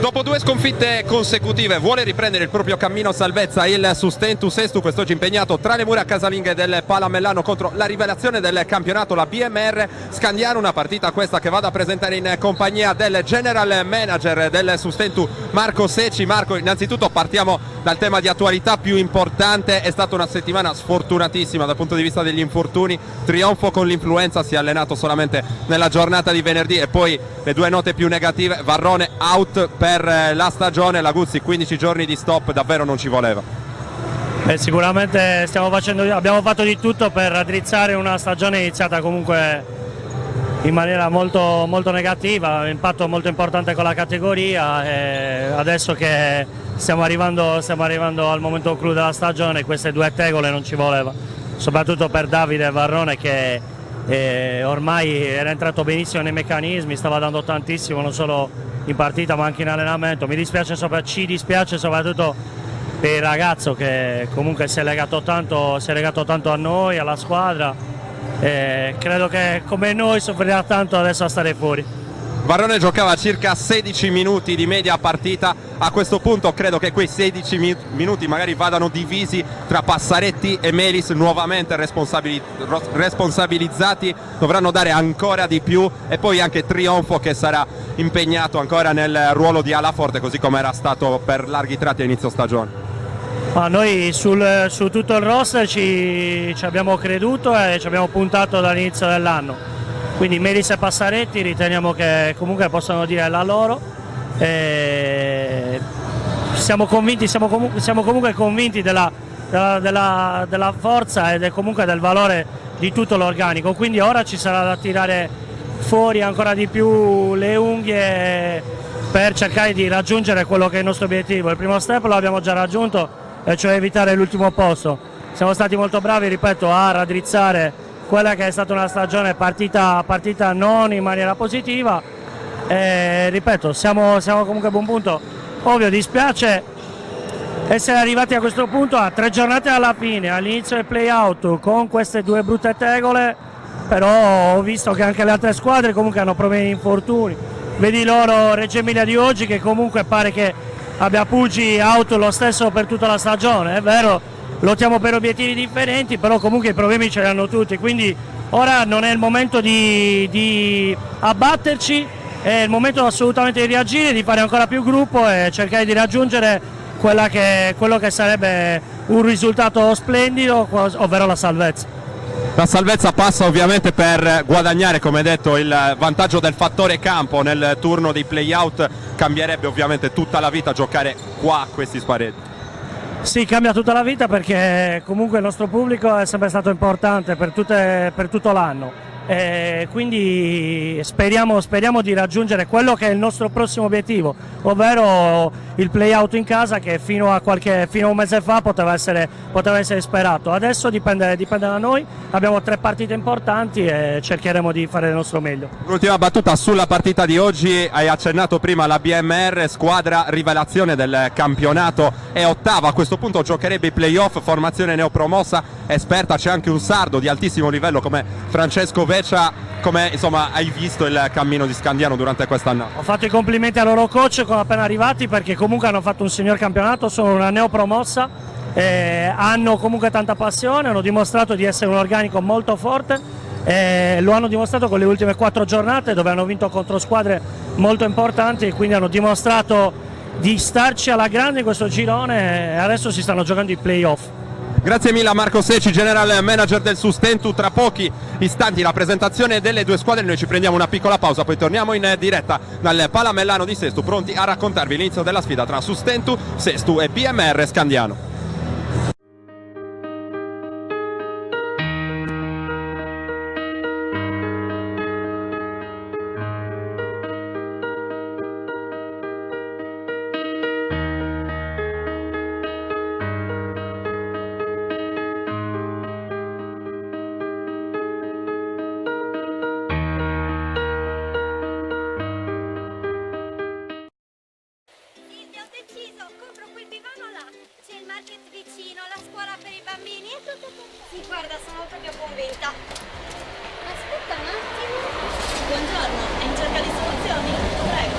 Dopo due sconfitte consecutive vuole riprendere il proprio cammino salvezza il Sustentu Sestu, quest'oggi impegnato tra le mura casalinghe del Palamellano contro la rivelazione del campionato, la BMR Scandiano. Una partita questa che vado a presentare in compagnia del general manager del Sustentu, Marco Secci. Marco, innanzitutto partiamo dal tema di attualità più importante. È stata una settimana sfortunatissima dal punto di vista degli infortuni, trionfo con l'influenza, si è allenato solamente nella giornata di venerdì, e poi le due note più negative: Varrone out per la stagione, la Guzzi 15 giorni di stop, davvero non ci voleva. Sicuramente abbiamo fatto di tutto per raddrizzare una stagione iniziata comunque in maniera molto negativa, un impatto molto importante con la categoria, e adesso che stiamo arrivando al momento clou della stagione, queste due tegole non ci voleva, soprattutto per Davide Varrone che ormai era entrato benissimo nei meccanismi, stava dando tantissimo non solo in partita ma anche in allenamento. Ci dispiace soprattutto per il ragazzo che comunque si è legato tanto a noi, alla squadra, e credo che come noi soffrirà tanto adesso a stare fuori. Varrone giocava circa 16 minuti di media a partita. A questo punto credo che quei 16 minuti magari vadano divisi tra Passaretti e Melis, nuovamente responsabilizzati, dovranno dare ancora di più, e poi anche Trionfo che sarà impegnato ancora nel ruolo di ala forte, così come era stato per larghi tratti a inizio stagione. Noi su tutto il roster ci abbiamo creduto e ci abbiamo puntato dall'inizio dell'anno. Quindi Melis e Passaretti riteniamo che comunque possano dire la loro. Siamo comunque convinti della forza e comunque del valore di tutto l'organico. Quindi ora ci sarà da tirare fuori ancora di più le unghie per cercare di raggiungere quello che è il nostro obiettivo. Il primo step lo abbiamo già raggiunto, e cioè evitare l'ultimo posto. Siamo stati molto bravi, ripeto, a raddrizzare quella che è stata una stagione partita non in maniera positiva, e ripeto, siamo comunque a buon punto. Ovvio, dispiace essere arrivati a questo punto a 3 giornate alla fine, all'inizio del play-out, con queste due brutte tegole, però ho visto che anche le altre squadre comunque hanno problemi di infortuni. Vedi loro Reggio Emilia di oggi che comunque pare che abbia Puggi out lo stesso per tutta la stagione, è vero. Lottiamo per obiettivi differenti, però comunque i problemi ce li hanno tutti, quindi ora non è il momento di abbatterci, è il momento assolutamente di reagire, di fare ancora più gruppo e cercare di raggiungere quello che sarebbe un risultato splendido, ovvero la salvezza. La salvezza passa ovviamente per guadagnare, come detto, il vantaggio del fattore campo nel turno dei play-out. Cambierebbe ovviamente tutta la vita giocare qua a questi spareggi. Sì, cambia tutta la vita, perché comunque il nostro pubblico è sempre stato importante per tutto l'anno, e quindi speriamo di raggiungere quello che è il nostro prossimo obiettivo, ovvero il play-out in casa, che fino a un mese fa poteva essere sperato. Adesso dipende da noi, abbiamo 3 partite importanti e cercheremo di fare il nostro meglio. L'ultima battuta sulla partita di oggi: hai accennato prima la BMR, squadra rivelazione del campionato, è ottava, a questo punto giocherebbe i play-off, formazione neopromossa, esperta, c'è anche un sardo di altissimo livello come Francesco Veccia. Come insomma hai visto il cammino di Scandiano durante quest'anno? Ho fatto i complimenti al loro coach appena arrivati, perché comunque hanno fatto un signor campionato, sono una neopromossa, hanno comunque tanta passione, hanno dimostrato di essere un organico molto forte, lo hanno dimostrato con le ultime 4 giornate dove hanno vinto contro squadre molto importanti, e quindi hanno dimostrato di starci alla grande in questo girone, e adesso si stanno giocando i play-off. Grazie mille a Marco Secci, general manager del Sustentu. Tra pochi istanti la presentazione delle due squadre, noi ci prendiamo una piccola pausa, poi torniamo in diretta dal Palamellano di Sestu, pronti a raccontarvi l'inizio della sfida tra Sustentu Sestu e BMR Scandiano. Sì, guarda, sono proprio convinta. Aspetta un attimo. Buongiorno, è in cerca di soluzioni? Prego.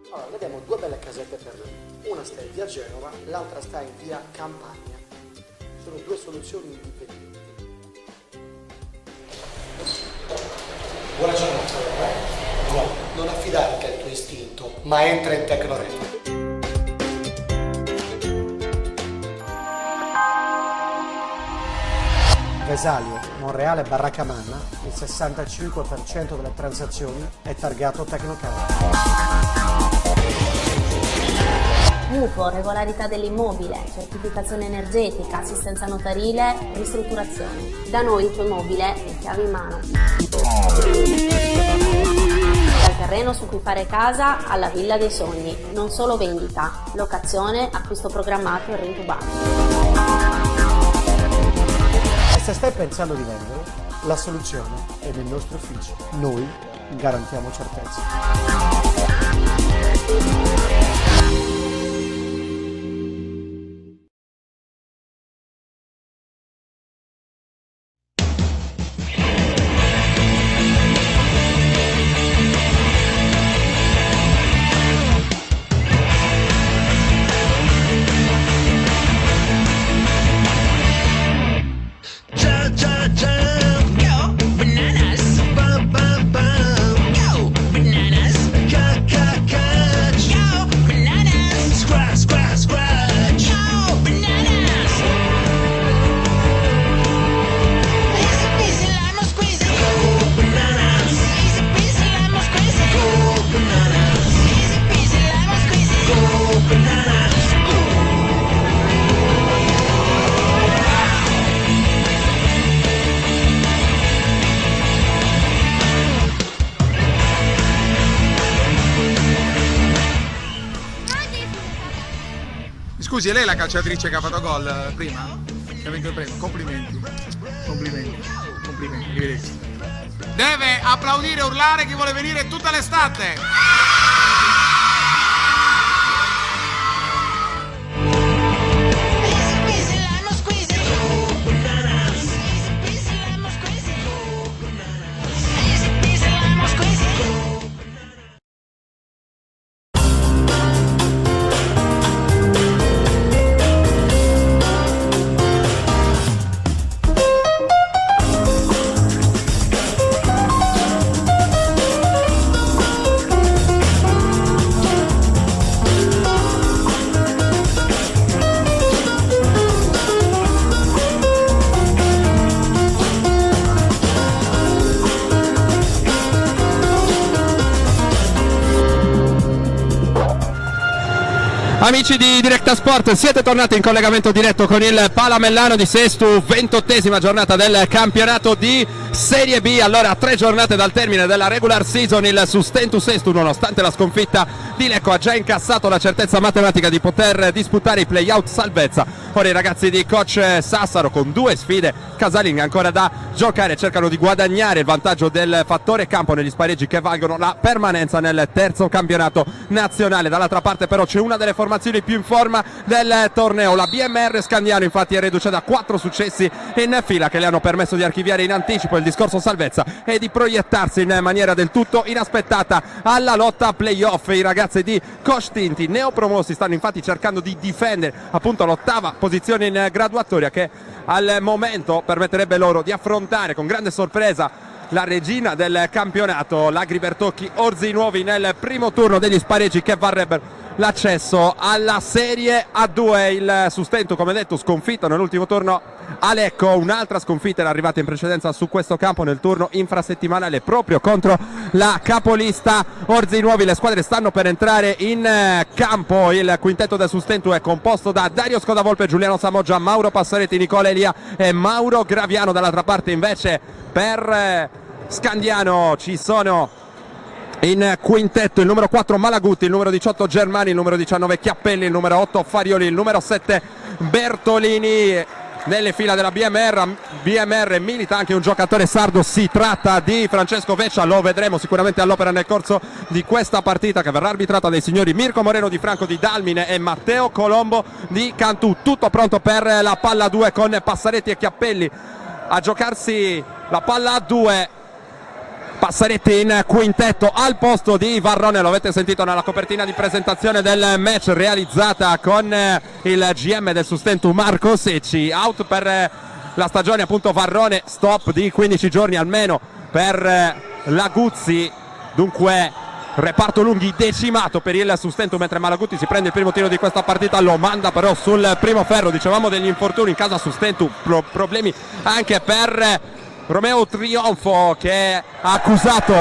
Allora, vediamo le casette per lui. Una sta in via Genova, l'altra sta in via Campagna. Sono due soluzioni indipendenti. Buona giornata. No, non affidarti al tuo istinto, ma entra in Tecnoret. Vesalio, Monreale, Barracamanna, il 65% delle transazioni è targato Tecnocard. Mutuo, regolarità dell'immobile, certificazione energetica, assistenza notarile, ristrutturazione. Da noi il tuo immobile è chiave in mano. Dal terreno su cui fare casa alla villa dei sogni, non solo vendita, locazione, acquisto programmato e rintubato. Se stai pensando di vendere, la soluzione è nel nostro ufficio. Noi garantiamo certezza. Scusi, è lei la calciatrice che ha fatto gol prima? Che ha vinto il premio? Complimenti. Complimenti. Complimenti. Arrivederci. Deve applaudire e urlare chi vuole venire tutta l'estate. Amici di Directa Sport, siete tornati in collegamento diretto con il Palamellano di Sestu, 28esima giornata del campionato di Serie B. Allora, a 3 giornate dal termine della regular season, il Sustentu Sestu, nonostante la sconfitta di Lecco, ha già incassato la certezza matematica di poter disputare i play-out salvezza. Ora i ragazzi di coach Sassaro, con 2 sfide casalinghe ancora da giocare, cercano di guadagnare il vantaggio del fattore campo negli spareggi che valgono la permanenza nel terzo campionato nazionale. Dall'altra parte però c'è una delle formazioni più in forma del torneo, la BMR Scandiano. Infatti è reduce da 4 successi in fila che le hanno permesso di archiviare in anticipo il discorso salvezza e di proiettarsi in maniera del tutto inaspettata alla lotta playoff. I ragazzi di Coach Tinti, neopromossi, stanno infatti cercando di difendere appunto l'8ª posizione in graduatoria, che al momento permetterebbe loro di affrontare con grande sorpresa la regina del campionato, l'Agri Bertocchi Orzi Nuovi, nel primo turno degli spareggi che varrebbero l'accesso alla Serie A2. Il Sustentu, come detto, sconfitto nell'ultimo turno a Lecco. Un'altra sconfitta era arrivata in precedenza su questo campo nel turno infrasettimanale proprio contro la capolista Orzi Nuovi. Le squadre stanno per entrare in campo. Il quintetto del Sustentu è composto da Dario Scodavolpe, Giuliano Samoggia, Mauro Passaretti, Nicola Elia e Mauro Graviano. Dall'altra parte invece per Scandiano ci sono in quintetto il numero 4 Malagutti, il numero 18 Germani, il numero 19 Chiappelli, il numero 8 Farioli, il numero 7 Bertolini. Nelle fila della BMR milita anche un giocatore sardo, si tratta di Francesco Veccia, lo vedremo sicuramente all'opera nel corso di questa partita, che verrà arbitrata dai signori Mirko Moreno di Franco di Dalmine e Matteo Colombo di Cantù. Tutto pronto per la palla 2 con Passaretti e Chiappelli a giocarsi la palla a 2. Passaretti in quintetto al posto di Varrone, lo avete sentito nella copertina di presentazione del match realizzata con il GM del Sustentu Marco Secci. Out per la stagione appunto Varrone, stop di 15 giorni almeno per Laguzzi, dunque reparto lunghi decimato per il Sustentu, mentre Malaguzzi si prende il primo tiro di questa partita, lo manda però sul primo ferro. Dicevamo degli infortuni in casa Sustentu, problemi anche per Romeo Trionfo, che ha accusato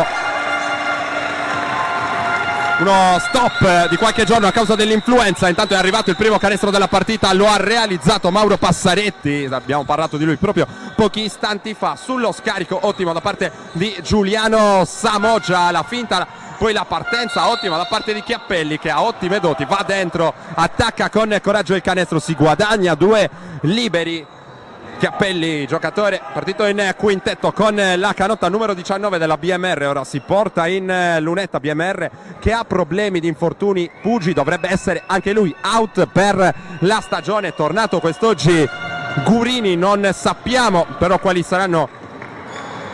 uno stop di qualche giorno a causa dell'influenza. Intanto è arrivato il primo canestro della partita, lo ha realizzato Mauro Passaretti, abbiamo parlato di lui proprio pochi istanti fa. Sullo scarico ottimo da parte di Giuliano Samoggia, la finta, poi la partenza ottima da parte di Chiappelli, che ha ottime doti, va dentro, attacca con coraggio il canestro, si guadagna 2 liberi. Chiappelli, giocatore partito in quintetto con la canotta numero 19 della BMR, ora si porta in lunetta BMR che ha problemi di infortuni. Puggi dovrebbe essere anche lui out per la stagione, tornato quest'oggi Gurini, non sappiamo però quali saranno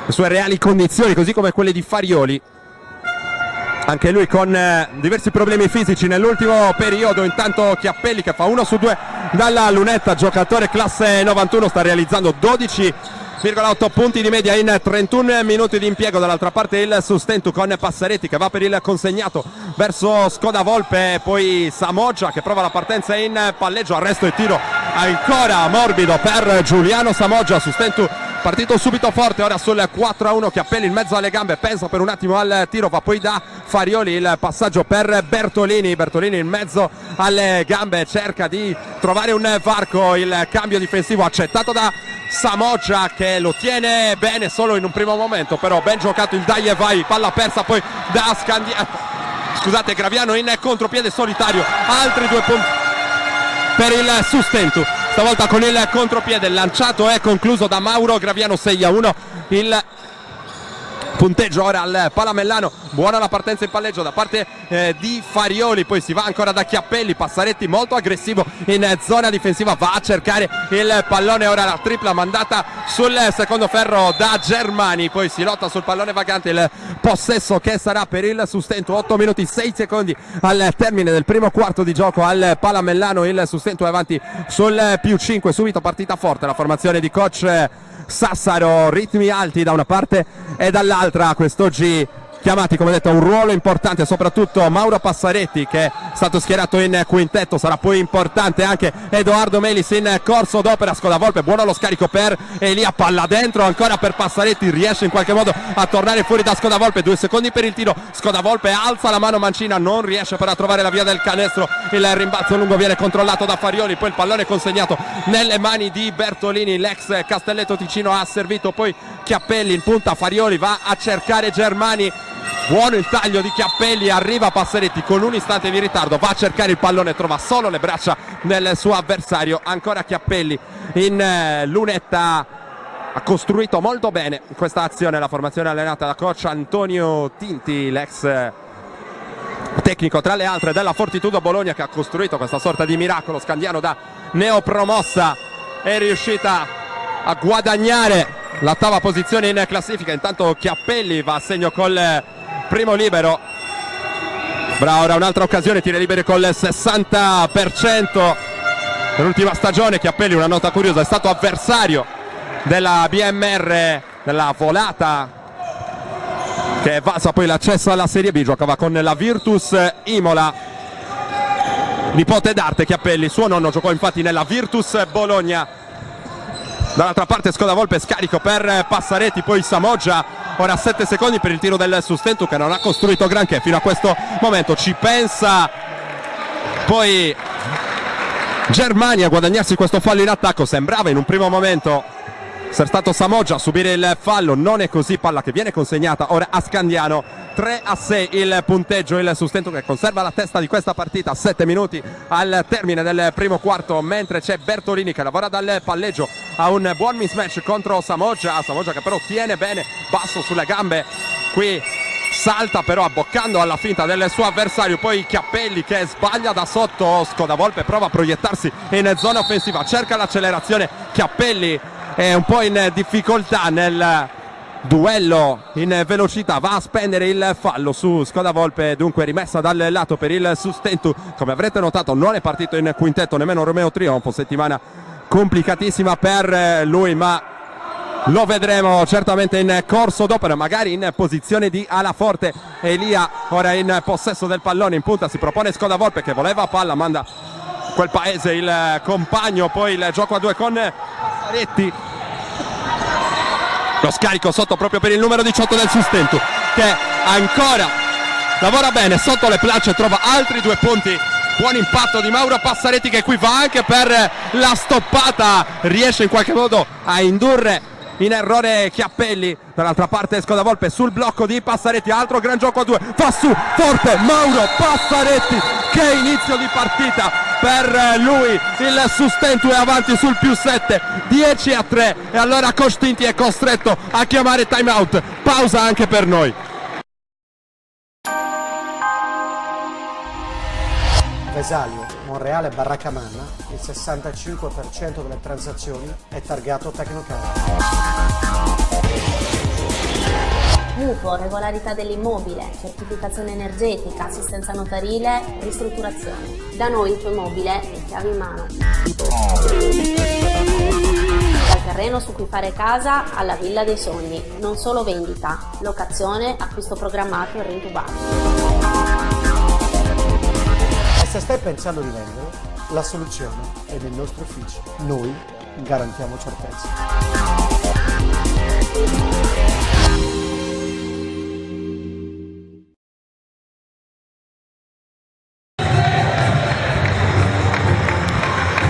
le sue reali condizioni, così come quelle di Farioli, anche lui con diversi problemi fisici nell'ultimo periodo. Intanto Chiappelli, che fa 1 su 2 dalla lunetta, giocatore classe 91, sta realizzando 12,8 punti di media in 31 minuti di impiego. Dall'altra parte il Sustentu con Passaretti che va per il consegnato verso Scodavolpe, poi Samoggia che prova la partenza in palleggio, arresto e tiro ancora morbido per Giuliano Samoggia. Sustentu partito subito forte, ora sul 4-1, Chiappelli in mezzo alle gambe, pensa per un attimo al tiro, va poi da Farioli, il passaggio per Bertolini in mezzo alle gambe, cerca di trovare un varco, il cambio difensivo accettato da Samoggia che lo tiene bene solo in un primo momento, però ben giocato il dai e vai, palla persa poi da Graviano in contropiede solitario, altri 2 punti per il Sustentu, stavolta con il contropiede lanciato e concluso da Mauro Graviano. 6-1 il punteggio ora al Palamellano. Buona la partenza in palleggio da parte di Farioli, poi si va ancora da Chiappelli, Passaretti molto aggressivo in zona difensiva, va a cercare il pallone, ora la tripla mandata sul secondo ferro da Germani, poi si lotta sul pallone vagante, il possesso che sarà per il Sustentu. 8 minuti 6 secondi al termine del primo quarto di gioco al Palamellano, il Sustentu è avanti sul +5, subito partita forte la formazione di coach Sassaro, ritmi alti da una parte e dall'altra, quest'oggi chiamati come detto a un ruolo importante soprattutto Mauro Passaretti, che è stato schierato in quintetto. Sarà poi importante anche Edoardo Melis in corso d'opera. Scodavolpe, buono lo scarico per Elia, palla dentro ancora per Passaretti, riesce in qualche modo a tornare fuori da Scodavolpe, 2 secondi per il tiro, Scodavolpe alza la mano mancina, non riesce però a trovare la via del canestro, il rimbalzo lungo viene controllato da Farioli, poi il pallone consegnato nelle mani di Bertolini, l'ex Castelletto Ticino ha servito poi Chiappelli in punta, Farioli va a cercare Germani. Buono il taglio di Chiappelli, arriva Passaretti con un istante di ritardo, va a cercare il pallone, trova solo le braccia del suo avversario. Ancora Chiappelli in lunetta, ha costruito molto bene questa azione la formazione allenata da coach Antonio Tinti, l'ex tecnico tra le altre della Fortitudo Bologna, che ha costruito questa sorta di miracolo. Scandiano da neopromossa è riuscita a guadagnare l'ottava posizione in classifica. Intanto Chiappelli va a segno col primo libero. Ora un'altra occasione, tiri liberi col 60% nell'ultima stagione. Chiappelli, una nota curiosa, è stato avversario della BMR nella volata che è valsa poi l'accesso alla Serie B, giocava con la Virtus Imola. Nipote d'arte Chiappelli, suo nonno giocò infatti nella Virtus Bologna. Dall'altra parte Scodavolpe, scarico per Passaretti, poi Samoggia, ora 7 secondi per il tiro del Sustentu, che non ha costruito granché fino a questo momento. Ci pensa poi Germani a guadagnarsi questo fallo in attacco. Sembrava in un primo momento essere stato Samoggia a subire il fallo, non è così, palla che viene consegnata ora a Scandiano. 3-6 il punteggio, il Sustentu che conserva la testa di questa partita. 7 minuti al termine del primo quarto, mentre c'è Bertolini che lavora dal palleggio, ha un buon mismatch contro Samoggia che però tiene bene basso sulle gambe, qui salta però abboccando alla finta del suo avversario. Poi Chiappelli che sbaglia da sotto, Scodavolpe prova a proiettarsi in zona offensiva, cerca l'accelerazione, Chiappelli è un po' in difficoltà nel duello in velocità, va a spendere il fallo su Skoda-Volpe, dunque rimessa dal lato per il Sustentu. Come avrete notato non è partito in quintetto nemmeno Romeo Trionfo, settimana complicatissima per lui, ma lo vedremo certamente in corso d'opera, magari in posizione di ala forte. Elia ora in possesso del pallone, in punta si propone Skoda-Volpe che voleva palla, manda quel paese il compagno, poi il gioco a due con Passaretti. Lo scarico sotto proprio per il numero 18 del Sustentu, che ancora lavora bene sotto le planche, trova altri 2 punti. Buon impatto di Mauro Passaretti, che qui va anche per la stoppata, riesce in qualche modo a indurre in errore Chiappelli. Dall'altra parte Skoda-Volpe sul blocco di Passaretti, altro gran gioco a 2, fa su forte Mauro Passaretti, che inizio di partita per lui. Il Sustentu è avanti sul +7, 10-3, e allora Costinti è costretto a chiamare time out, pausa anche per noi. Vesalio, Monreale, Barracamanna, il 65% delle transazioni è targato Tecnocard. Mutuo, regolarità dell'immobile, certificazione energetica, assistenza notarile, ristrutturazione. Da noi il tuo immobile è chiave in mano. Dal terreno su cui fare casa alla villa dei sogni, non solo vendita, locazione, acquisto programmato e rintubato. E se stai pensando di vendere, la soluzione è nel nostro ufficio. Noi garantiamo certezza.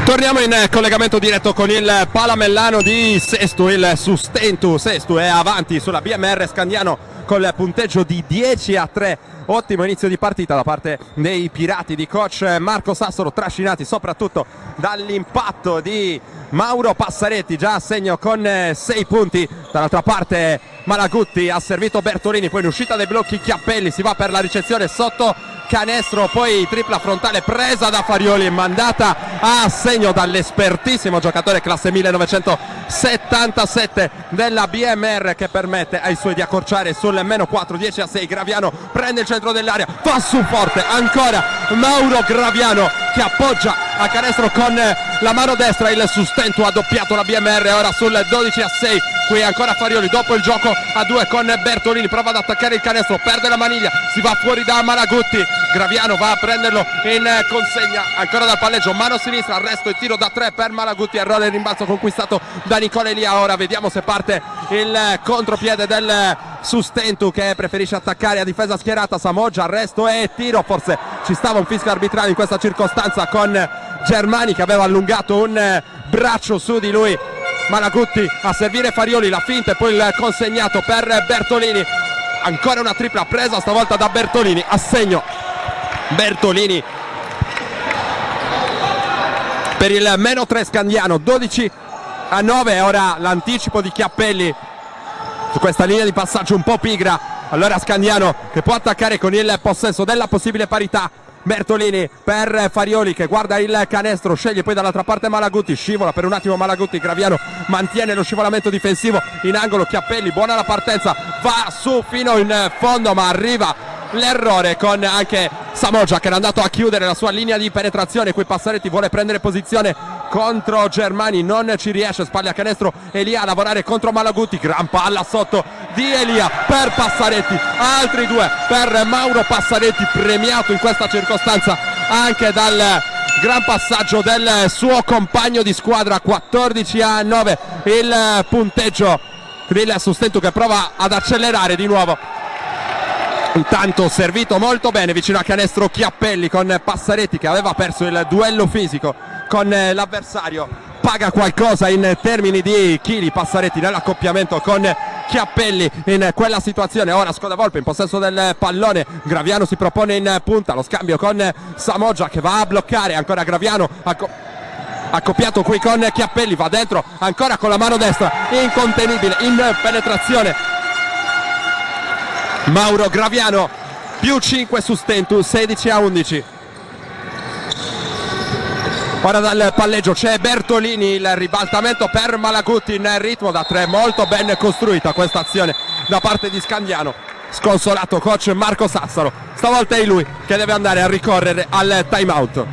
Torniamo in collegamento diretto con il Palamellano di Sesto. Il Sustentu Sesto è avanti sulla BMR Scandiano col punteggio di 10-3. Ottimo inizio di partita da parte dei pirati di coach Marco Sassoro, trascinati soprattutto dall'impatto di Mauro Passaretti, già a segno con 6 punti. Dall'altra parte Malagutti ha servito Bertolini, poi in uscita dai blocchi Chiappelli, si va per la ricezione sotto canestro, poi tripla frontale presa da Farioli e mandata a segno dall'espertissimo giocatore classe 1977 della BMR, che permette ai suoi di accorciare sul -4, 10-6. Graviano prende il centro dell'area, fa su forte ancora Mauro Graviano, che appoggia a canestro con la mano destra. Il Sustentu ha doppiato la BMR ora sul 12-6. Qui ancora Farioli dopo il gioco a 2 con Bertolini, prova ad attaccare il canestro, perde la maniglia, si va fuori da Malagutti. Graviano va a prenderlo in consegna ancora dal palleggio, mano sinistra, arresto e tiro da 3 per Malagutti, errore, rimbalzo conquistato da Nicola Elia. Ora vediamo se parte il contropiede del Sustentu, che preferisce attaccare a difesa schierata. Samoggia, arresto e tiro, forse ci stava un fischio arbitrale in questa circostanza con Germani che aveva allungato un braccio su di lui. Malagutti a servire Farioli, la finta e poi il consegnato per Bertolini. Ancora una tripla presa stavolta da Bertolini, a segno Bertolini per il -3 Scandiano, 12-9. Ora l'anticipo di Chiappelli su questa linea di passaggio un po' pigra. Allora Scandiano che può attaccare con il possesso della possibile parità. Bertolini per Farioli che guarda il canestro, sceglie poi dall'altra parte Malagutti, scivola per un attimo Malagutti. Graviano mantiene lo scivolamento difensivo in angolo. Chiappelli, buona la partenza, va su fino in fondo, ma arriva l'errore con anche Samoggia che era andato a chiudere la sua linea di penetrazione. Qui Passaretti vuole prendere posizione contro Germani, non ci riesce, spalle a canestro Elia a lavorare contro Malagutti, gran palla sotto di Elia per Passaretti, altri 2 per Mauro Passaretti, premiato in questa circostanza anche dal gran passaggio del suo compagno di squadra. 14-9 il punteggio del Sustentu, che prova ad accelerare di nuovo. Intanto servito molto bene vicino a canestro Chiappelli con Passaretti, che aveva perso il duello fisico con l'avversario. Paga qualcosa in termini di chili Passaretti nell'accoppiamento con Chiappelli in quella situazione. Ora Skoda-Volpe in possesso del pallone, Graviano si propone in punta, lo scambio con Samoggia che va a bloccare, ancora Graviano accoppiato qui con Chiappelli, va dentro ancora con la mano destra, incontenibile in penetrazione Mauro Graviano. +5 Sustentu, 16-11. Ora dal palleggio c'è Bertolini, il ribaltamento per Malaguti in ritmo da 3, molto ben costruita questa azione da parte di Scandiano. Sconsolato coach Marco Sassaro, stavolta è lui che deve andare a ricorrere al time out.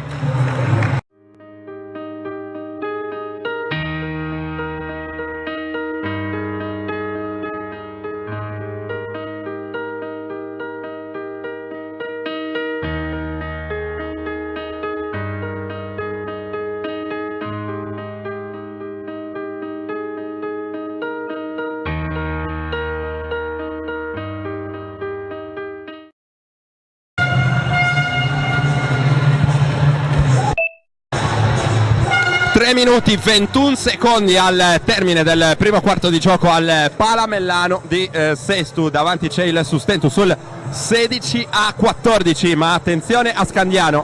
Minuti 21 secondi al termine del primo quarto di gioco al Palamellano di Sestu. Davanti c'è il Sustentu sul 16-14, ma attenzione a Scandiano,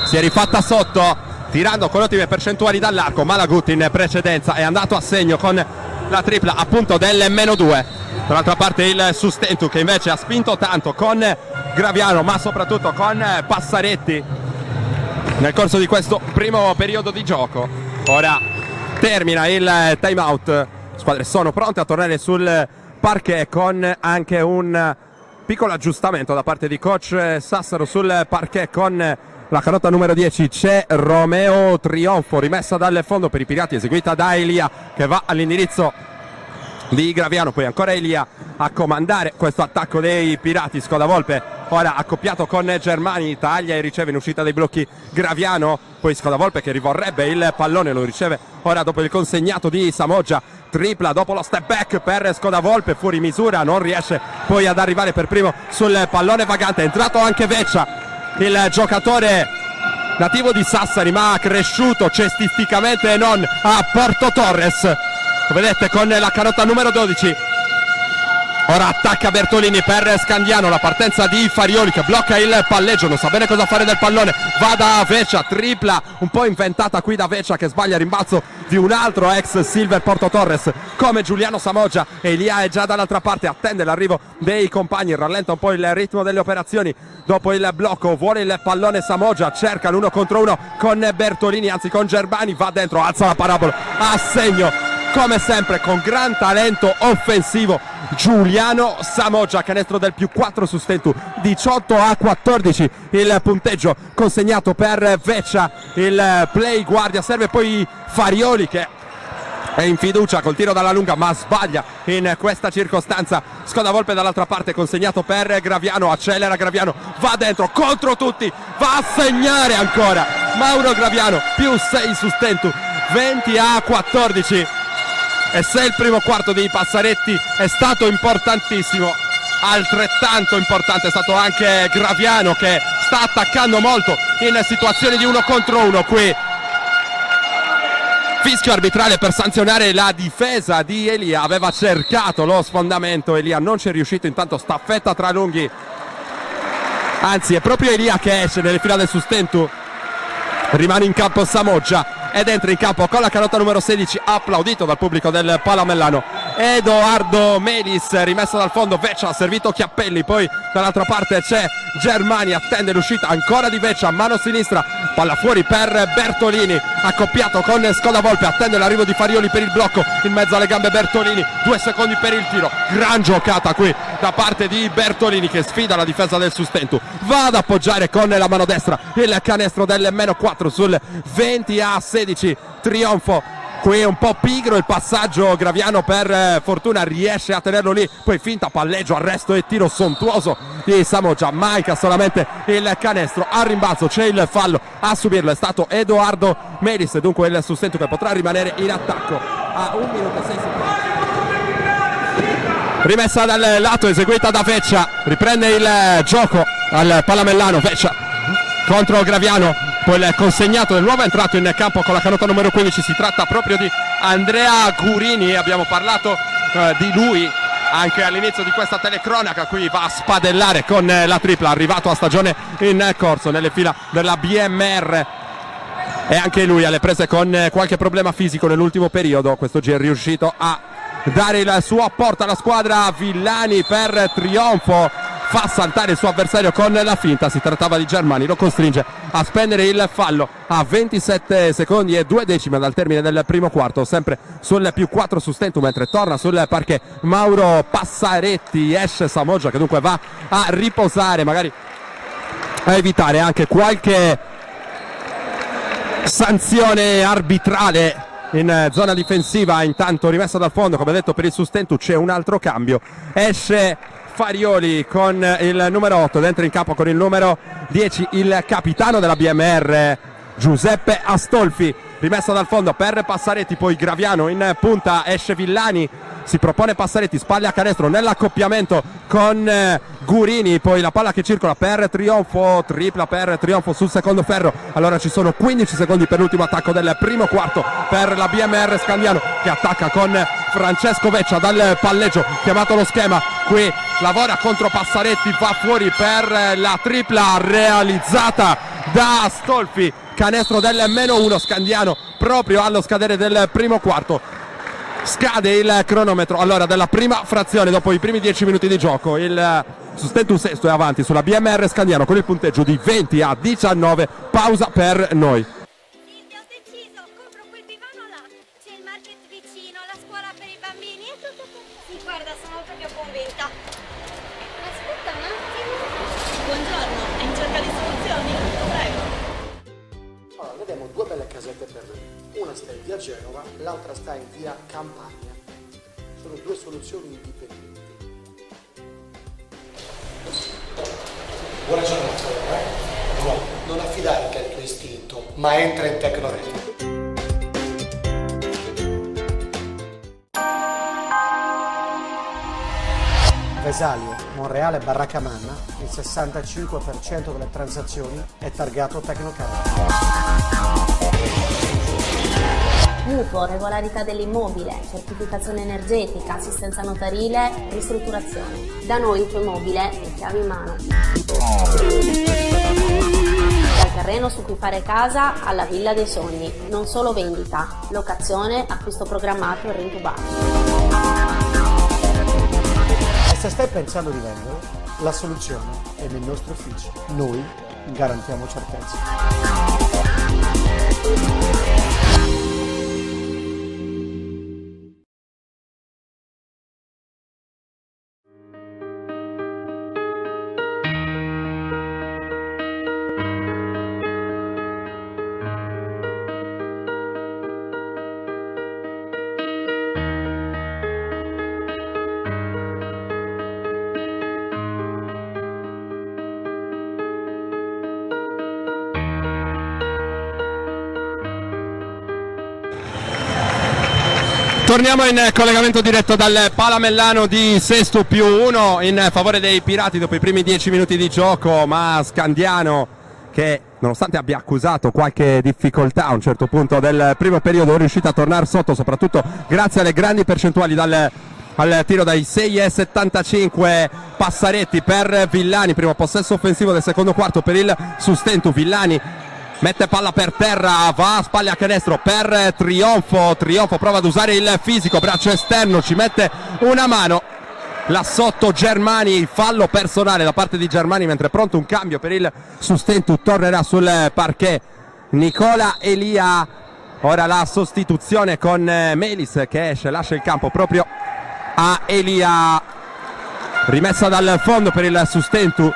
si è rifatta sotto tirando con ottime percentuali dall'arco. Malaguti in precedenza è andato a segno con la tripla appunto del -2. Dall'altra parte il Sustentu che invece ha spinto tanto con Graviano ma soprattutto con Passaretti nel corso di questo primo periodo di gioco. Ora termina il time out, le squadre sono pronte a tornare sul parquet con anche un piccolo aggiustamento da parte di coach Sassaro sul parquet. Con la canotta numero 10 c'è Romeo Trionfo, rimessa dal fondo per i Pirati eseguita da Elia che va all'indirizzo di Graviano, poi ancora Elia a comandare questo attacco dei Pirati. Scodavolpe ora accoppiato con Germani, taglia e riceve in uscita dei blocchi Graviano, poi Scodavolpe che rivorrebbe il pallone, lo riceve ora dopo il consegnato di Samoggia. Tripla dopo lo step back per Scodavolpe, fuori misura, non riesce poi ad arrivare per primo sul pallone vagante. È entrato anche Veccia, il giocatore nativo di Sassari ma cresciuto cestisticamente e non a Porto Torres, vedete, con la canotta numero 12. Ora attacca Bertolini per Scandiano, la partenza di Farioli che blocca il palleggio, non sa bene cosa fare del pallone, va da Veccia, tripla un po' inventata qui da Veccia che sbaglia il rimbalzo di un altro ex Silver Porto Torres come Giuliano Samoggia. Elia è già dall'altra parte, attende l'arrivo dei compagni, rallenta un po' il ritmo delle operazioni dopo il blocco, vuole il pallone Samoggia, cerca l'1 contro 1 con Bertolini, anzi con Germani, va dentro, alza la parabola, a segno come sempre con gran talento offensivo Giuliano Samoggia. Canestro del +4 Sustentu, 18-14 il punteggio consegnato per Veccia. Il play guardia, serve poi Farioli che è in fiducia col tiro dalla lunga ma sbaglia in questa circostanza. Scodavolpe dall'altra parte consegnato per Graviano, accelera Graviano, va dentro contro tutti, va a segnare ancora Mauro Graviano, +6 Sustentu, 20-14. E se il primo quarto di Passaretti è stato importantissimo, altrettanto importante è stato anche Graviano che sta attaccando molto in situazioni di 1 contro 1 qui. Fischio arbitrale per sanzionare la difesa di Elia, aveva cercato lo sfondamento, Elia non ci è riuscito, intanto staffetta tra lunghi, anzi è proprio Elia che esce nelle fila del Sustentu. Rimane in campo Samoggia ed entra in campo con la canotta numero 16, applaudito dal pubblico del Palamellano, Edoardo Melis, rimessa dal fondo, Veccia ha servito Chiappelli, poi dall'altra parte c'è Germani, attende l'uscita ancora di Veccia, mano sinistra, palla fuori per Bertolini, accoppiato con Scodavolpe, attende l'arrivo di Farioli per il blocco, in mezzo alle gambe Bertolini, 2 secondi per il tiro, gran giocata qui da parte di Bertolini che sfida la difesa del Sustentu, va ad appoggiare con la mano destra il canestro del -4 sul 20-16, trionfo. Qui è un po' pigro il passaggio, Graviano per fortuna riesce a tenerlo lì, poi finta, palleggio, arresto e tiro sontuoso di Samoggia, manca solamente il canestro, al rimbalzo c'è il fallo, a subirlo è stato Edoardo Melis, dunque il Sustentu che potrà rimanere in attacco a 1 minuto e 6 secondi. Rimessa dal lato eseguita da Veccia, riprende il gioco al Palamellano, Veccia contro Graviano, poi il consegnato del nuovo entrato in campo con la canotta numero 15, si tratta proprio di Andrea Gurini, abbiamo parlato di lui anche all'inizio di questa telecronaca, qui va a spadellare con la tripla, arrivato a stagione in corso nelle fila della BMR e anche lui alle prese con qualche problema fisico nell'ultimo periodo, quest'oggi è riuscito a dare il suo apporto alla squadra. Villani per trionfo, fa saltare il suo avversario con la finta, si trattava di Germani, lo costringe a spendere il fallo a 27 secondi e 2 decimi dal termine del primo quarto, sempre sul +4 su Stentu, mentre torna sul parquet Mauro Passaretti. Esce Samoggia che dunque va a riposare, magari a evitare anche qualche sanzione arbitrale in zona difensiva. Intanto rimessa dal fondo, come detto, per il Sustentu c'è un altro cambio, esce Farioli con il numero 8, dentro in campo con il numero 10 il capitano della BMR Giuseppe Astolfi. Rimessa dal fondo per Passaretti, poi Graviano in punta, esce Villani, si propone Passaretti, spalle a canestro nell'accoppiamento con Gurini, poi la palla che circola per Trionfo, tripla per Trionfo sul secondo ferro. Allora ci sono 15 secondi per l'ultimo attacco del primo quarto per la BMR Scandiano, che attacca con Francesco Veccia dal palleggio, chiamato lo schema, qui lavora contro Passaretti, va fuori per la tripla realizzata da Astolfi, canestro del -1 Scandiano proprio allo scadere del primo quarto. Scade il cronometro allora della prima frazione dopo i primi 10 minuti di gioco. Il Sustentu Sesto è avanti sulla BMR Scandiano con il punteggio di 20-19. Pausa per noi. Silvia, ho deciso, compro quel divano là. C'è il market vicino, la scuola per i bambini e tutto per... Sì, guarda, sono proprio convinta. Aspetta un attimo. Buongiorno, è in cerca di soluzioni? Prego. Allora, vediamo due belle casette per lui. Una sta in via Genova, l'altra sta in via Campania. Sono due soluzioni indipendenti. Buona giornata, No, non affidare che è il tuo istinto, ma entra in Tecnoreddito. Vesalio, Monreale, Barracamanna, il 65% delle transazioni è targato Tecnocard. Mutuo, regolarità dell'immobile, certificazione energetica, assistenza notarile, ristrutturazione. Da noi il tuo immobile è chiave in mano. Dal terreno su cui fare casa alla villa dei sogni. Non solo vendita, locazione, acquisto programmato e rintubato. E se stai pensando di vendere, la soluzione è nei nostri uffici. Noi garantiamo certezza. Torniamo in collegamento diretto dal Palamellano di Sesto +1 in favore dei Pirati dopo i primi 10 minuti di gioco, ma Scandiano, che nonostante abbia accusato qualche difficoltà a un certo punto del primo periodo, è riuscito a tornare sotto, soprattutto grazie alle grandi percentuali al tiro dai 6,75. Passaretti per Villani, primo possesso offensivo del secondo quarto per il Sustentu. Villani mette palla per terra, va a spalle a canestro per Trionfo prova ad usare il fisico, braccio esterno, ci mette una mano là sotto Germani, fallo personale da parte di Germani, mentre pronto un cambio per il Sustentu, tornerà sul parquet Nicola Elia. Ora la sostituzione con Melis che esce, lascia il campo proprio a Elia. Rimessa dal fondo per il Sustentu.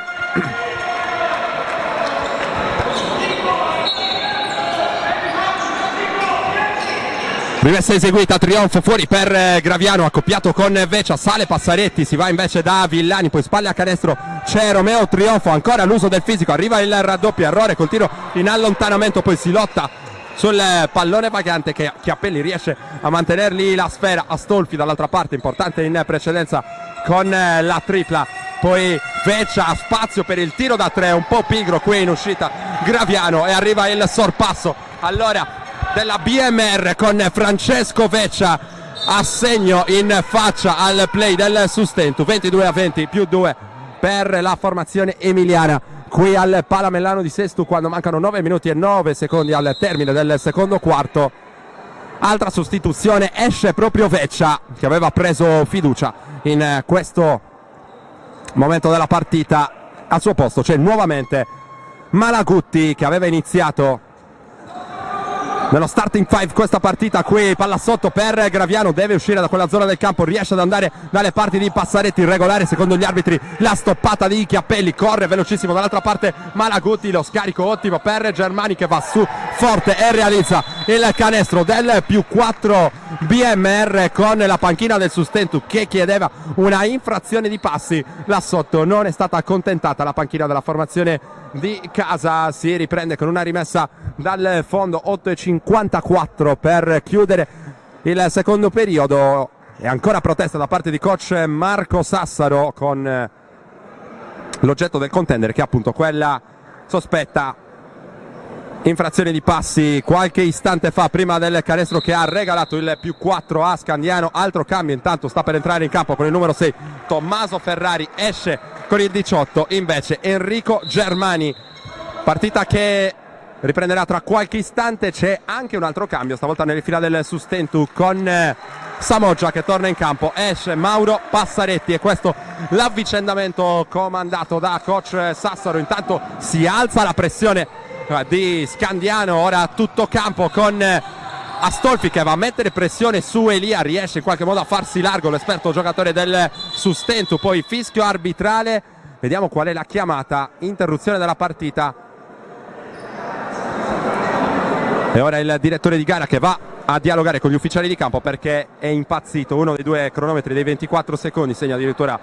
Rimessa eseguita, Trionfo fuori per Graviano, accoppiato con Veccia, sale Passaretti, si va invece da Villani, poi spalle a canestro c'è Romeo Trionfo, ancora l'uso del fisico, arriva il raddoppio, errore col tiro in allontanamento, poi si lotta sul pallone vagante che Chiappelli riesce a mantenerli la sfera. Astolfi dall'altra parte, importante in precedenza con la tripla, poi Veccia ha spazio per il tiro da tre, un po' pigro qui in uscita Graviano e arriva il sorpasso allora della BMR con Francesco Veccia a segno in faccia al play del Sustentu. 22-20 +2 per la formazione emiliana qui al Palamellano di Sesto quando mancano 9 minuti e 9 secondi al termine del secondo quarto. Altra sostituzione, esce proprio Veccia che aveva preso fiducia in questo momento della partita. Al suo posto c'è nuovamente Malaguti, che aveva iniziato nello starting 5 questa partita. Qui palla sotto per Graviano, deve uscire da quella zona del campo, riesce ad andare dalle parti di Passaretti, irregolare secondo gli arbitri la stoppata di Chiappelli, corre velocissimo dall'altra parte Malaguti, lo scarico ottimo per Germani che va su forte e realizza il canestro del +4 BMR con la panchina del Sustentu che chiedeva una infrazione di passi. Là sotto non è stata accontentata la panchina della formazione di casa, si riprende con una rimessa dal fondo. 8:54 per chiudere il secondo periodo e ancora protesta da parte di coach Marco Sassaro con l'oggetto del contendere che è appunto quella sospetta infrazione di passi qualche istante fa prima del canestro che ha regalato il +4 a Scandiano. Altro cambio, intanto sta per entrare in campo con il numero 6 Tommaso Ferrari, esce con il 18 invece Enrico Germani. Partita che riprenderà tra qualche istante. C'è anche un altro cambio, stavolta nelle fila del Sustentu con Samoggia che torna in campo, esce Mauro Passaretti e questo l'avvicendamento comandato da coach Sassaro. Intanto si alza la pressione di Scandiano, ora tutto campo con Astolfi che va a mettere pressione su Elia, riesce in qualche modo a farsi largo l'esperto giocatore del Sustentu. Poi fischio arbitrale, vediamo qual è la chiamata, interruzione della partita e ora il direttore di gara che va a dialogare con gli ufficiali di campo perché è impazzito. Uno dei due cronometri dei 24 secondi segna addirittura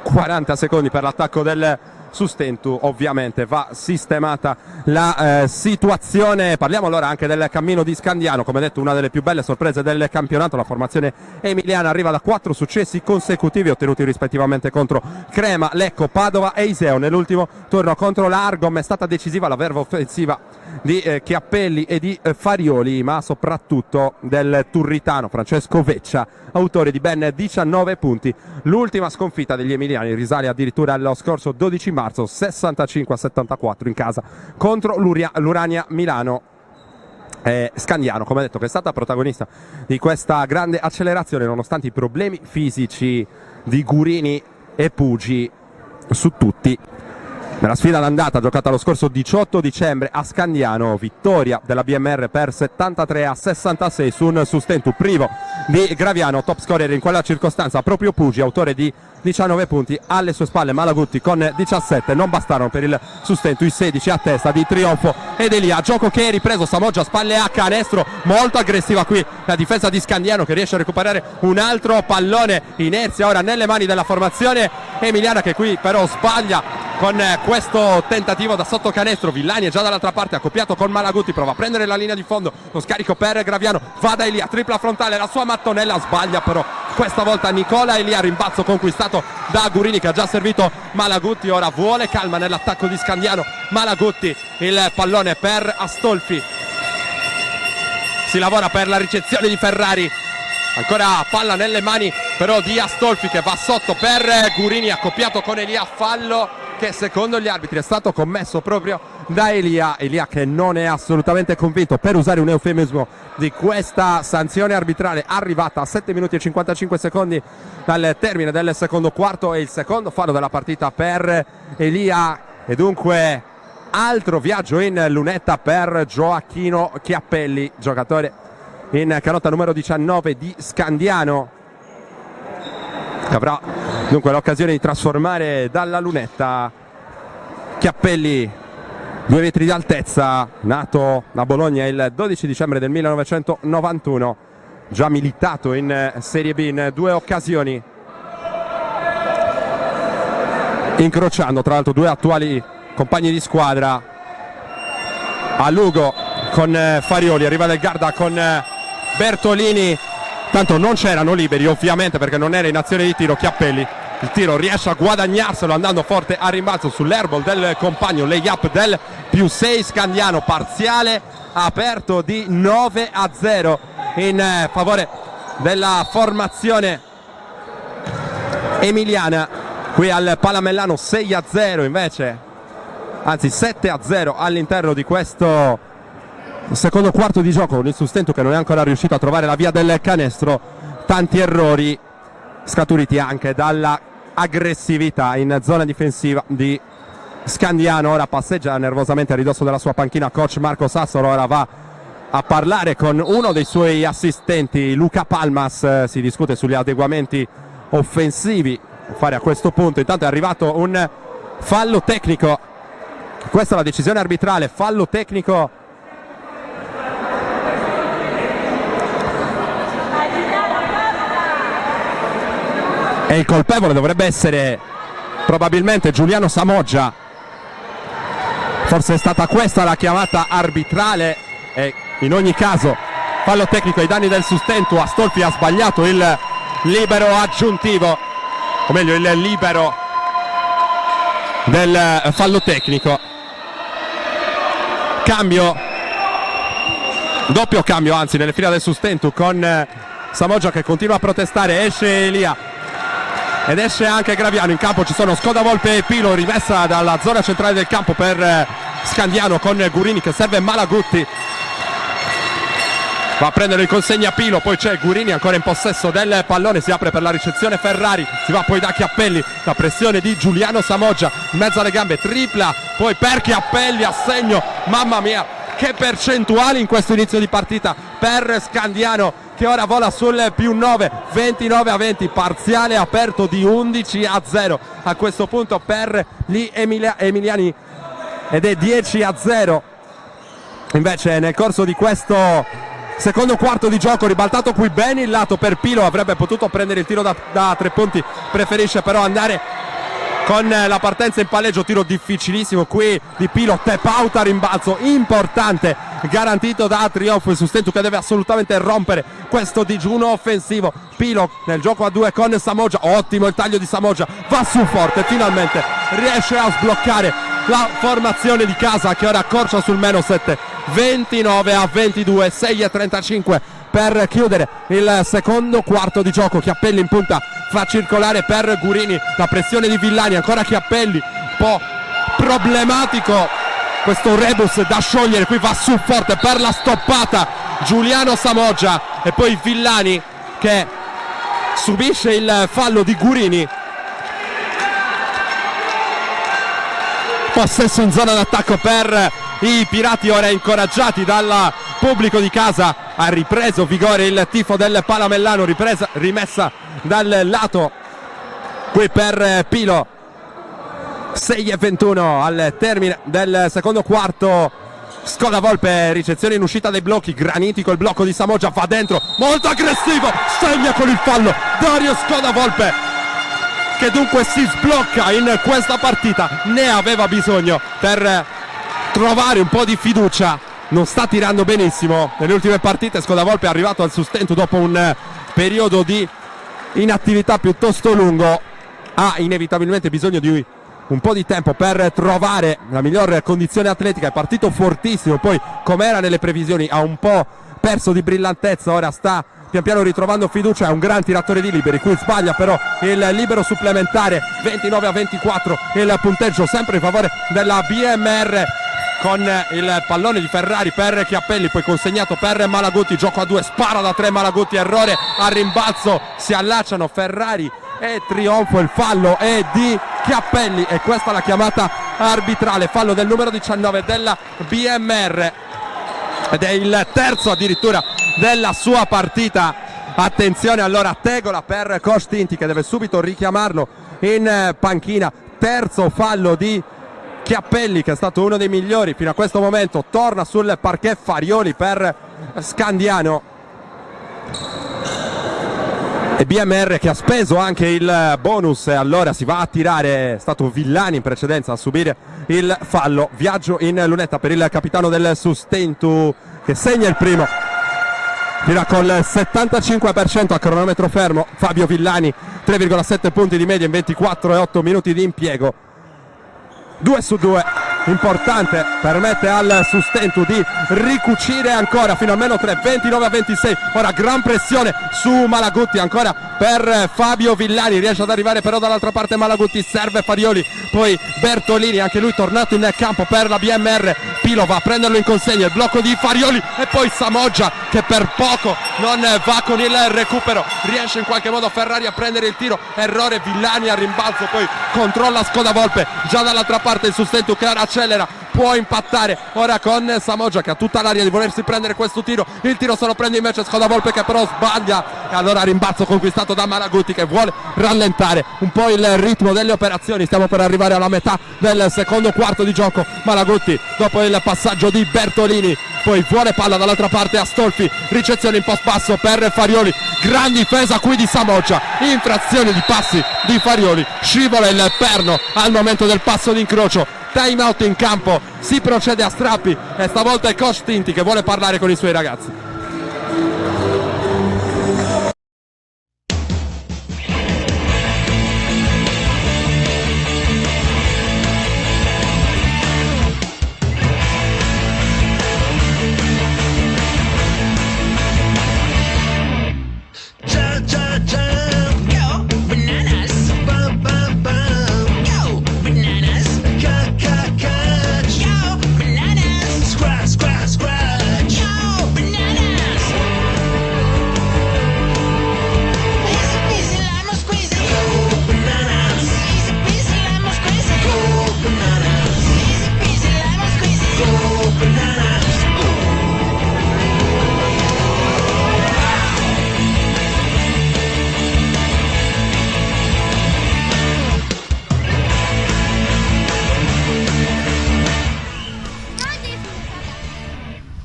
40 secondi per l'attacco del Sustentu. Ovviamente va sistemata la situazione. Parliamo allora anche del cammino di Scandiano, come detto una delle più belle sorprese del campionato. La formazione emiliana arriva da 4 successi consecutivi ottenuti rispettivamente contro Crema, Lecco, Padova e Iseo. Nell'ultimo turno contro l'Argom è stata decisiva la verve offensiva di Chiappelli e di Farioli, ma soprattutto del turritano Francesco Veccia, autore di ben 19 punti. L'ultima sconfitta degli emiliani risale addirittura allo scorso 12 marzo 65-74 in casa contro l'Urania Milano. Scandiano, come detto, che è stata protagonista di questa grande accelerazione nonostante i problemi fisici di Gurini e Pugi su tutti. Nella sfida d'andata giocata lo scorso 18 dicembre a Scandiano, vittoria della BMR per 73-66 su un Sustentu privo di Graviano. Top scorer in quella circostanza proprio Pugi, autore di 19 punti. Alle sue spalle Malaguti con 17, non bastarono per il Sustentu i 16 a testa di Trionfo ed Elia. Gioco che è ripreso, Samoggia spalle a canestro, molto aggressiva qui la difesa di Scandiano che riesce a recuperare un altro pallone. Inerzia ora nelle mani della formazione emiliana che qui però sbaglia con questo tentativo da sotto canestro. Villani è già dall'altra parte, accoppiato con Malaguti, prova a prendere la linea di fondo, lo scarico per Graviano, va da Elia, tripla frontale, la sua mattonella, sbaglia però questa volta Nicola Elia, rimbalzo conquistato da Gurini che ha già servito Malaguti. Ora vuole calma nell'attacco di Scandiano Malaguti, il pallone per Astolfi, si lavora per la ricezione di Ferrari, ancora palla nelle mani però di Astolfi che va sotto per Gurini, accoppiato con Elia, fallo che secondo gli arbitri è stato commesso proprio da Elia che non è assolutamente convinto, per usare un eufemismo, di questa sanzione arbitrale arrivata a 7 minuti e 55 secondi dal termine del secondo quarto. E il secondo fallo della partita per Elia e dunque altro viaggio in lunetta per Gioacchino Chiappelli, giocatore in canotta numero 19 di Scandiano, che avrà dunque l'occasione di trasformare dalla lunetta. Chiappelli, 2 metri di altezza, nato a Bologna il 12 dicembre del 1991, già militato in Serie B in 2 occasioni, incrociando tra l'altro 2 attuali compagni di squadra. A Lugo con Farioli, arriva del Garda con Bertolini, tanto non c'erano liberi ovviamente perché non era in azione di tiro Chiappelli. Il tiro riesce a guadagnarselo andando forte a rimbalzo sull'airball del compagno, layup del +6 Scandiano, parziale aperto di 9-0 in favore della formazione emiliana. Qui al Palamellano 6-0 invece, anzi 7-0 all'interno di questo secondo quarto di gioco, con il Sustentu che non è ancora riuscito a trovare la via del canestro. Tanti errori scaturiti anche dalla aggressività in zona difensiva di Scandiano. Ora passeggia nervosamente a ridosso della sua panchina coach Marco Sassolo, ora va a parlare con uno dei suoi assistenti Luca Palmas, si discute sugli adeguamenti offensivi da fare a questo punto. Intanto è arrivato un fallo tecnico, questa è la decisione arbitrale, fallo tecnico e il colpevole dovrebbe essere probabilmente Giuliano Samoggia. Forse è stata questa la chiamata arbitrale e in ogni caso fallo tecnico ai danni del Sustentu. Astolfi ha sbagliato il libero aggiuntivo, o meglio il libero del fallo tecnico. Cambio, doppio cambio anzi nelle fila del Sustentu, con Samoggia che continua a protestare. Esce Elia ed esce anche Graviano. In campo ci sono Skoda Volpe e Pilo, rimessa dalla zona centrale del campo per Scandiano, con Gurini che serve Malagutti, va a prendere in consegna Pilo, poi c'è Gurini ancora in possesso del pallone, si apre per la ricezione Ferrari, si va poi da Chiappelli, la pressione di Giuliano Samoggia in mezzo alle gambe, tripla poi per Chiappelli a segno. Mamma mia, che percentuali in questo inizio di partita per Scandiano, che ora vola sul +9, 29-20, parziale aperto di 11-0 a questo punto per gli emiliani, ed è 10-0 invece nel corso di questo secondo quarto di gioco. Ribaltato qui bene il lato per Pilo, avrebbe potuto prendere il tiro da 3 punti, preferisce però andare con la partenza in palleggio. Tiro difficilissimo qui di Pilo, tap out a rimbalzo importante garantito da Trionfo, il Sustentu che deve assolutamente rompere questo digiuno offensivo. Pilo nel gioco a 2 con Samoggia, ottimo il taglio di Samoggia, va su forte, finalmente riesce a sbloccare la formazione di casa che ora accorcia sul -7, 29-22, 6:35 per chiudere il secondo quarto di gioco. Chiappelli in punta, fa circolare per Gurini, la pressione di Villani, ancora Chiappelli, un po' problematico questo rebus da sciogliere, qui va su forte per la stoppata Giuliano Samoggia e poi Villani che subisce il fallo di Gurini. Possesso in zona d'attacco per i Pirati, ora incoraggiati dal pubblico di casa. Ha ripreso vigore il tifo del Palamellano, rimessa dal lato qui per Pilo. 6:21 al termine del secondo quarto. Skoda Volpe, ricezione in uscita dei blocchi, granitico il blocco di Samoggia, va dentro, molto aggressivo, segna con il fallo Dario Skoda Volpe, che dunque si sblocca in questa partita, ne aveva bisogno per trovare un po' di fiducia. Non sta tirando benissimo nelle ultime partite. Skoda Volpe è arrivato al Sustentu dopo un periodo di inattività piuttosto lungo, ha inevitabilmente bisogno di un po' di tempo per trovare la miglior condizione atletica. È partito fortissimo, poi come era nelle previsioni ha un po' perso di brillantezza, ora sta pian piano ritrovando fiducia. È un gran tiratore di liberi, qui sbaglia però il libero supplementare. 29-24 il punteggio, sempre in favore della BMR, con il pallone di Ferrari per Chiappelli, poi consegnato per Malagutti, gioco a 2, spara da 3 Malagutti, errore a rimbalzo, si allacciano Ferrari e Trionfo. Il fallo è di Chiappelli e questa è la chiamata arbitrale, fallo del numero 19 della BMR ed è il terzo addirittura della sua partita. Attenzione allora, tegola per Coach Tinti che deve subito richiamarlo in panchina. Terzo fallo di Chiappelli, che è stato uno dei migliori fino a questo momento. Torna sul parquet Farioli per Scandiano e BMR che ha speso anche il bonus e allora si va a tirare. È stato Villani in precedenza a subire il fallo. Viaggio in lunetta per il capitano del Sustentu che segna il primo. Tira col 75% a cronometro fermo Fabio Villani, 3,7 punti di media in 24,8 minuti di impiego. 2 su 2 importante, permette al Sustentu di ricucire ancora fino almeno 3, 29-26. Ora gran pressione su Malagutti ancora per Fabio Villani, riesce ad arrivare però dall'altra parte Malagutti, serve Farioli, poi Bertolini, anche lui tornato in campo per la BMR. Pilo va a prenderlo in consegna, il blocco di Farioli e poi Samoggia che per poco non va con il recupero, riesce in qualche modo Ferrari a prendere il tiro, errore Villani a rimbalzo, poi controlla Scodavolpe già dall'altra parte, il Sustentu che ora accelera, può impattare ora con Samoggia che ha tutta l'aria di volersi prendere questo tiro, il tiro se lo prende invece Scodavolpe che però sbaglia e allora rimbalzo conquistato da Malagutti che vuole rallentare un po' il ritmo delle operazioni. Stiamo per arrivare alla metà del secondo quarto di gioco. Malagutti dopo il passaggio di Bertolini, poi vuole palla dall'altra parte Astolfi, ricezione in post basso per Farioli, gran difesa qui di Samoggia, infrazione di passi di Farioli, scivola il perno al momento del passo d'incrocio. Time out in campo, si procede a strappi e stavolta è coach Tinti che vuole parlare con i suoi ragazzi.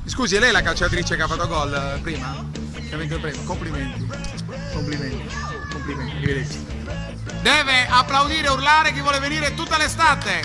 Scusi, è lei la calciatrice che ha fatto gol prima? Che ha vinto il premio? Complimenti. Complimenti. Complimenti. Arrivederci. Deve applaudire e urlare chi vuole venire tutta l'estate.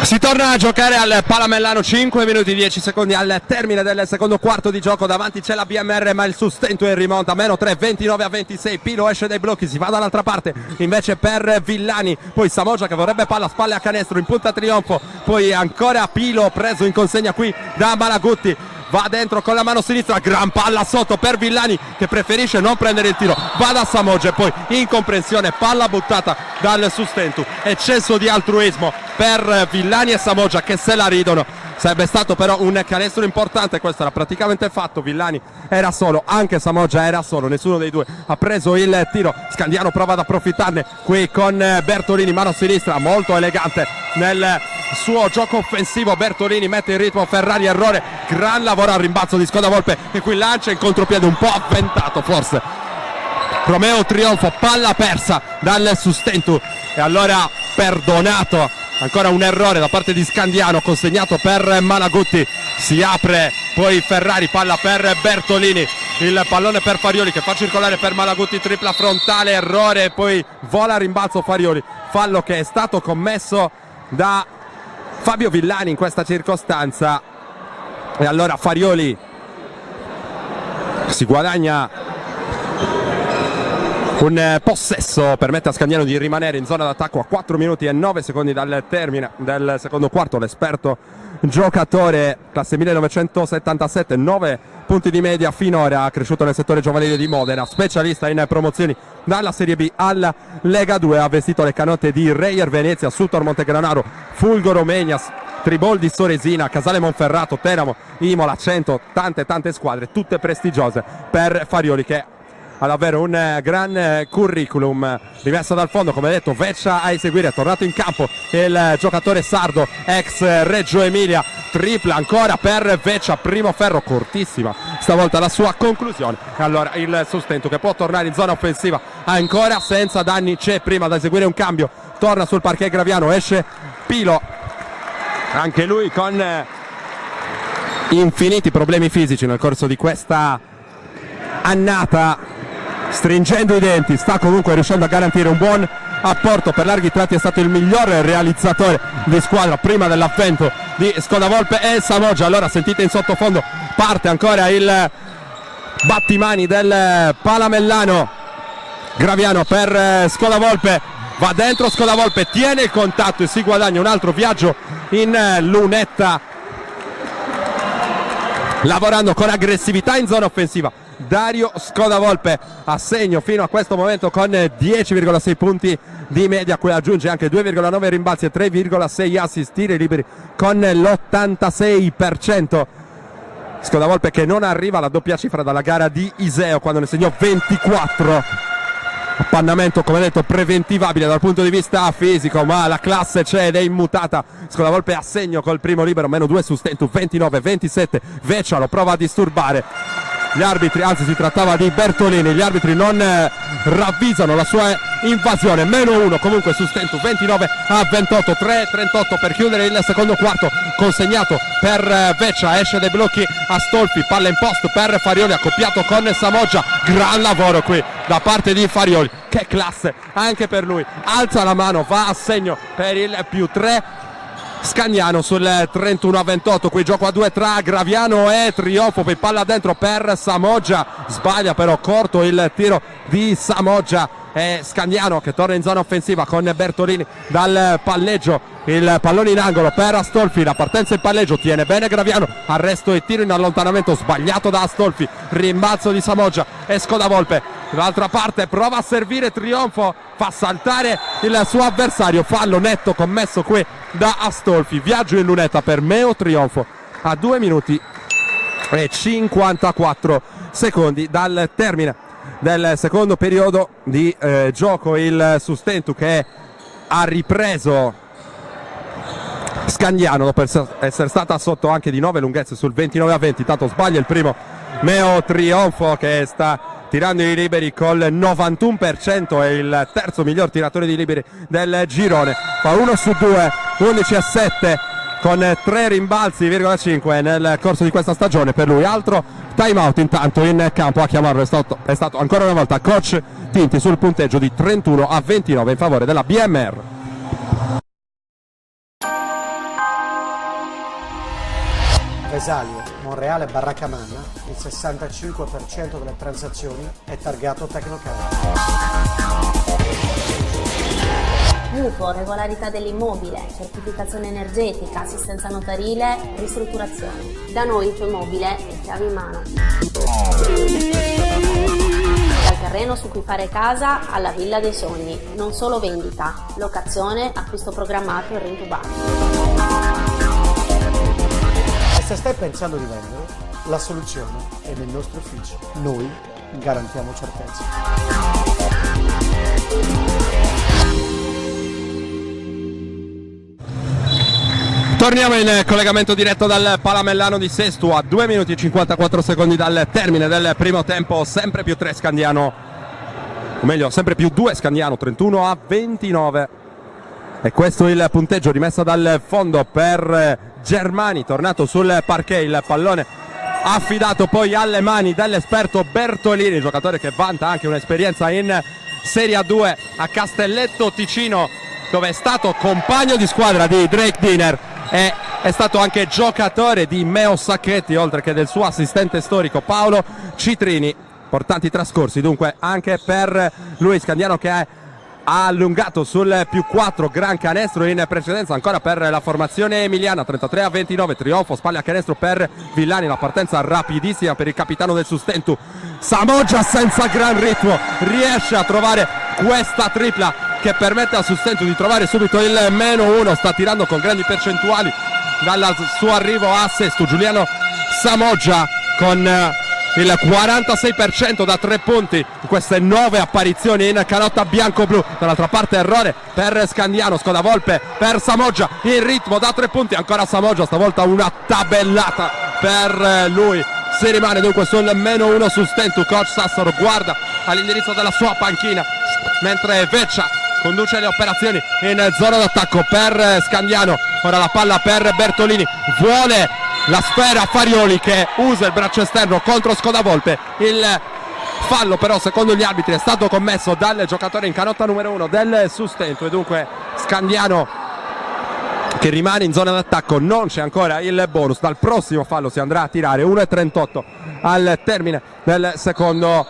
Si torna a giocare al Palamellano, 5 minuti 10 secondi al termine del secondo quarto di gioco. Davanti c'è la BMR ma il Sustentu è in rimonta, meno 3, 29-26. Pilo esce dai blocchi, si va dall'altra parte invece per Villani, poi Samoggia che vorrebbe palla, spalle a canestro in punta trionfo, poi ancora Pilo preso in consegna qui da Malagutti, va dentro con la mano sinistra, gran palla sotto per Villani che preferisce non prendere il tiro, va da Samoggia e poi incomprensione, palla buttata dal Sustentu, eccesso di altruismo per Villani e Samoggia che se la ridono. Sarebbe stato però un canestro importante, questo era praticamente fatto, Villani era solo, anche Samoggia era solo, nessuno dei due ha preso il tiro. Scandiano prova ad approfittarne qui con Bertolini, mano sinistra, molto elegante nel suo gioco offensivo. Bertolini mette in ritmo Ferrari, errore, gran lavoro al rimbalzo di Scodavolpe che qui lancia in contropiede un po' avventato forse. Romeo trionfo, palla persa dal Sustentu e allora perdonato. Ancora un errore da parte di Scandiano consegnato per Malagutti, si apre poi Ferrari, palla per Bertolini, il pallone per Farioli che fa circolare per Malagutti, tripla frontale, errore e poi vola a rimbalzo Farioli, fallo che è stato commesso da Fabio Villani in questa circostanza e allora Farioli si guadagna un possesso, permette a Scandiano di rimanere in zona d'attacco a 4 minuti e 9 secondi dal termine del secondo quarto. L'esperto giocatore, classe 1977, 9 punti di media finora, cresciuto nel settore giovanile di Modena, specialista in promozioni dalla Serie B alla Lega 2, ha vestito le canotte di Reyer Venezia, Sutor Montegranaro, Fulgoro Menias, Triboldi Soresina, Casale Monferrato, Teramo, Imola, Cento, tante squadre, tutte prestigiose per Farioli che ha davvero un gran curriculum. Rimesso dal fondo, come detto, Veccia a eseguire, è tornato in campo il giocatore sardo, ex Reggio Emilia, tripla ancora per Veccia, primo ferro, cortissima stavolta la sua conclusione. Allora il Sustentu che può tornare in zona offensiva ancora senza danni, c'è prima da eseguire un cambio, torna sul parquet Graviano, esce Pilo, anche lui con infiniti problemi fisici nel corso di questa annata, stringendo i denti, sta comunque riuscendo a garantire un buon apporto, per larghi tratti è stato il miglior realizzatore di squadra prima dell'avvento di Scodavolpe e Samoggia. Allora sentite in sottofondo, parte ancora il battimani del Palamellano Graviano per Scodavolpe, va dentro Scodavolpe, tiene il contatto e si guadagna un altro viaggio in lunetta, lavorando con aggressività in zona offensiva. Dario Scodavolpe a segno fino a questo momento con 10,6 punti di media, cui aggiunge anche 2,9 rimbalzi e 3,6 assist, tiri liberi con l'86%. Scodavolpe che non arriva alla doppia cifra dalla gara di Iseo, quando ne segnò 24. Appannamento, come detto, preventivabile dal punto di vista fisico, ma la classe c'è ed è immutata. Scodavolpe a segno col primo libero, -2 su Stentu, 29-27. Veccia lo prova a disturbare. Gli arbitri, anzi si trattava di Bertolini, gli arbitri non ravvisano la sua invasione. -1 comunque su Stentu, 29-28, 3-38 per chiudere il secondo quarto, consegnato per Veccia, esce dai blocchi Astolfi, palla in post per Farioli, accoppiato con Samoggia. Gran lavoro qui da parte di Farioli, che classe anche per lui, alza la mano, va a segno per il +3 Scandiano sul 31-28. qui gioco a 2 tra Graviano e Trionfo, poi palla dentro per Samoggia, sbaglia però corto il tiro di Samoggia. E Scandiano che torna in zona offensiva con Bertolini dal palleggio, il pallone in angolo per Astolfi, la partenza in palleggio, tiene bene Graviano, arresto e tiro in allontanamento sbagliato da Astolfi, rimbalzo di Samoggia e Scodavolpe dall'altra parte prova a servire Trionfo, fa saltare il suo avversario, fallo netto commesso qui da Astolfi. Viaggio in lunetta per Meo Trionfo a 2 minuti e 54 secondi dal termine del secondo periodo di gioco. Il Sustentu che ha ripreso Scandiano dopo essere stata sotto anche di 9 lunghezze sul 29-20. Tanto sbaglia il primo Meo Trionfo, che sta tirando i liberi col 91%, è il terzo miglior tiratore di liberi del girone, fa 1 su 2, 11-7 con 3 rimbalzi,5 nel corso di questa stagione per lui. Altro time out intanto in campo, a chiamarlo è stato ancora una volta coach Tinti sul punteggio di 31-29 in favore della BMR. Vesalio, Monreale, Barracamanna, il 65% delle transazioni è targato Tecnocard. Mutuo, regolarità dell'immobile, certificazione energetica, assistenza notarile, ristrutturazione. Da noi il tuo immobile è chiave in mano. Dal terreno su cui fare casa alla villa dei sogni, non solo vendita, locazione, acquisto programmato e rintubato. E se stai pensando di vendere, la soluzione è nel nostro ufficio. Noi garantiamo certezza. Torniamo in collegamento diretto dal Palamellano di Sestu a 2 minuti e 54 secondi dal termine del primo tempo. Sempre +3 Scandiano, o meglio sempre +2 Scandiano, 31-29. E questo è il punteggio, rimessa dal fondo per Germani, tornato sul parquet, il pallone affidato poi alle mani dell'esperto Bertolini, giocatore che vanta anche un'esperienza in Serie A2 a Castelletto Ticino, dove è stato compagno di squadra di Drake Diner e è stato anche giocatore di Meo Sacchetti, oltre che del suo assistente storico Paolo Citrini. Importanti trascorsi dunque anche per lui. Scandiano che ha allungato sul +4, gran canestro in precedenza ancora per la formazione emiliana, 33-29, trionfo, spalle a canestro per Villani, la partenza rapidissima per il capitano del Sustentu. Samoggia senza gran ritmo riesce a trovare questa tripla che permette al Sustentu di trovare subito il -1, sta tirando con grandi percentuali dal suo arrivo a Sestu. Giuliano Samoggia con il 46% da 3 punti in queste 9 apparizioni in canotta bianco-blu. Dall'altra parte errore per Scandiano, Scodavolpe per Samoggia, in ritmo da 3 punti, ancora Samoggia, stavolta una tabellata per lui. Si rimane dunque sul -1 su Stentu. Coach Sassaro guarda all'indirizzo della sua panchina mentre Veccia conduce le operazioni in zona d'attacco per Scandiano. Ora la palla per Bertolini, vuole la sfera Farioli che usa il braccio esterno contro Scodavolpe. Il fallo però secondo gli arbitri è stato commesso dal giocatore in canotta numero 1 del Sustentu e dunque Scandiano che rimane in zona d'attacco. Non c'è ancora il bonus, dal prossimo fallo si andrà a tirare. 1:38 al termine del secondo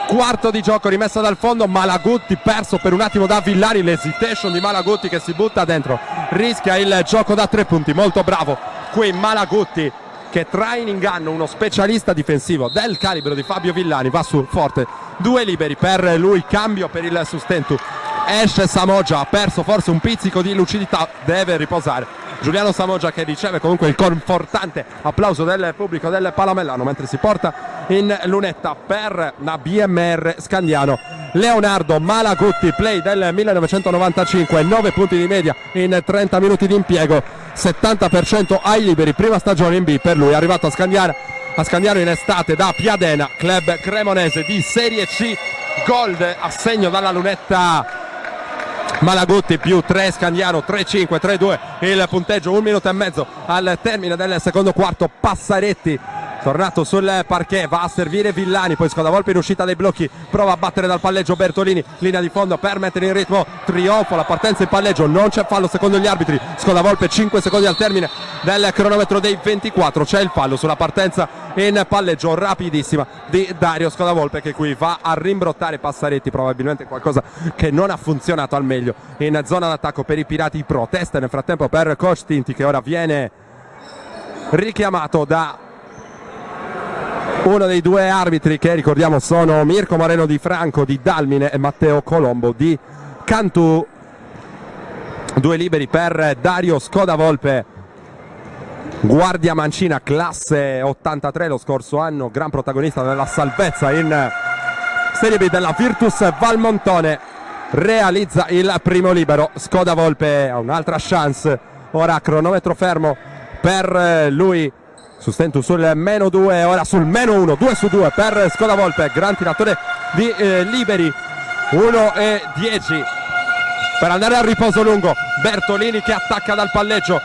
quarto di gioco, rimessa dal fondo, Malaguti perso per un attimo da Villani, l'hesitation di Malaguti che si butta dentro, rischia il gioco da 3 punti, molto bravo qui Malaguti che trae in inganno uno specialista difensivo del calibro di Fabio Villani, va su forte, 2 liberi per lui, cambio per il Sustentu, esce Samoggia, ha perso forse un pizzico di lucidità, deve riposare Giuliano Samoggia che riceve comunque il confortante applauso del pubblico del Palamellano mentre si porta in lunetta per la BMR Scandiano Leonardo Malaguti, play del 1995, 9 punti di media in 30 minuti di impiego, 70% ai liberi, prima stagione in B per lui, è arrivato a Scandiano in estate da Piadena, club cremonese di Serie C, Gold, assegno dalla lunetta Malaguti più 3 Scandiano, 3-5, 3-2 il punteggio, 1 minuto e mezzo al termine del secondo quarto. Passaretti tornato sul parquet, va a servire Villani, poi Scodavolpe in uscita dai blocchi, prova a battere dal palleggio Bertolini, linea di fondo per mettere in ritmo Trionfo, la partenza in palleggio, non c'è fallo secondo gli arbitri, Scodavolpe 5 secondi al termine del cronometro dei 24, c'è il fallo sulla partenza in palleggio rapidissima di Dario Scodavolpe che qui va a rimbrottare Passaretti, probabilmente qualcosa che non ha funzionato al meglio in zona d'attacco per i Pirati Pro. Testa nel frattempo per coach Tinti che ora viene richiamato da uno dei 2 arbitri che ricordiamo sono Mirko Moreno di Franco di Dalmine e Matteo Colombo di Cantù. 2 liberi per Dario Scodavolpe, guardia mancina classe 83 lo scorso anno, gran protagonista della salvezza in Serie B della Virtus Valmontone, realizza il primo libero. Scodavolpe ha un'altra chance, ora cronometro fermo per lui, Sustentu sul -2, ora sul -1, 2 su 2 per Scodavolpe, gran tiratore di liberi, 1-10 per andare al riposo lungo. Bertolini che attacca dal palleggio,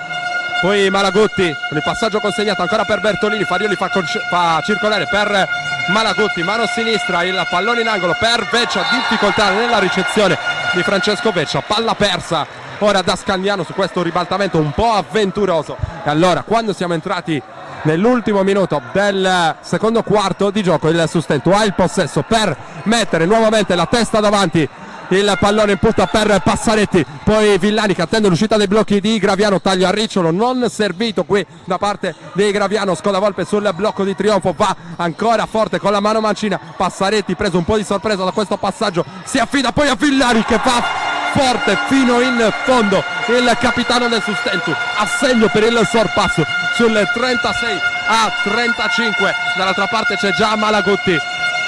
poi Malaguti con il passaggio consegnato ancora per Bertolini, Farioli fa circolare per Malaguti, mano sinistra, il pallone in angolo per Veccia, difficoltà nella ricezione di Francesco Veccia, palla persa ora da Scandiano su questo ribaltamento un po' avventuroso. E allora quando siamo entrati nell'ultimo minuto del secondo quarto di gioco, il Sustentu ha il possesso per mettere nuovamente la testa davanti, il pallone in punta per Passaretti, poi Villani che attende l'uscita dei blocchi di Graviano, taglio a ricciolo non servito qui da parte di Graviano. Scodavolpe sul blocco di Trionfo, va ancora forte con la mano mancina, Passaretti preso un po' di sorpresa da questo passaggio, si affida poi a Villani che va forte fino in fondo, il capitano del Sustentu, assegno per il sorpasso sul 36-35, dall'altra parte c'è già Malaguti,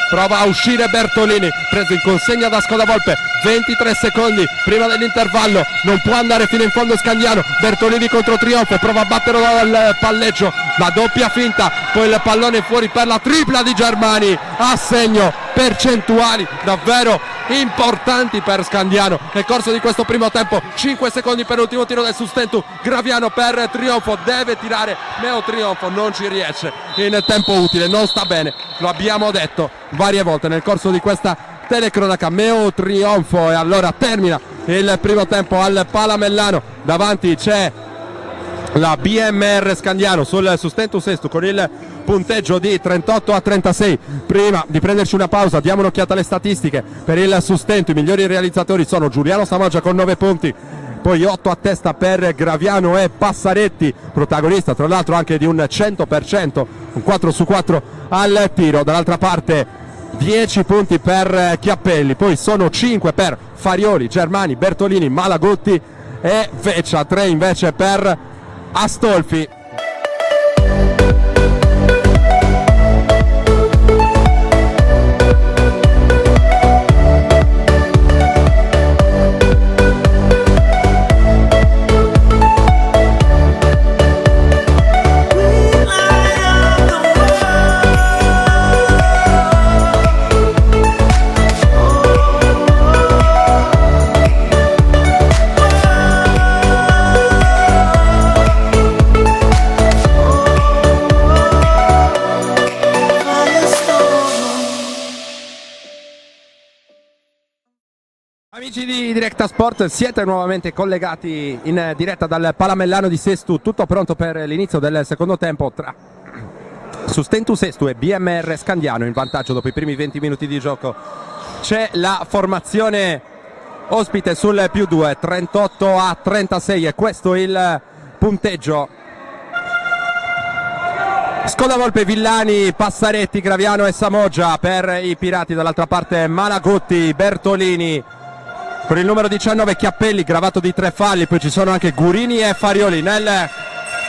prova a uscire Bertolini, preso in consegna da Scodavolpe, 23 secondi prima dell'intervallo, non può andare fino in fondo Scandiano, Bertolini contro Trionfo, prova a batterlo dal palleggio, la doppia finta, poi il pallone fuori per la tripla di Germani, assegno, percentuali davvero importanti per Scandiano nel corso di questo primo tempo. 5 secondi per l'ultimo tiro del Sustentu, Graviano per Trionfo, deve tirare Meo Trionfo, non ci riesce in tempo utile, non sta bene, lo abbiamo detto varie volte nel corso di questa telecronaca. Meo Trionfo, e allora termina il primo tempo al Palamellano, davanti c'è la BMR Scandiano sul Sustentu Sestu con il punteggio di 38-36. Prima di prenderci una pausa diamo un'occhiata alle statistiche per il Sustentu. I migliori realizzatori sono Giuliano Samoggia con 9 punti, poi 8 a testa per Graviano e Passaretti, protagonista tra l'altro anche di un 100%, un 4 su 4 al tiro. Dall'altra parte 10 punti per Chiappelli, poi sono 5 per Farioli, Germani, Bertolini, Malaguti e Veccia, 3 invece per Astolfi. Amici di Directa Sport, siete nuovamente collegati in diretta dal Palamellano di Sestu, tutto pronto per l'inizio del secondo tempo tra Sustentus Estu e BMR Scandiano in vantaggio dopo i primi 20 minuti di gioco. C'è la formazione ospite sul +2, 38-36 e questo il punteggio. Scodavolpe, Villani, Passaretti, Graviano e Samoggia per i Pirati, dall'altra parte Malagutti, Bertolini. Per il numero 19 Chiappelli, gravato di 3 falli, poi ci sono anche Gurini e Farioli nel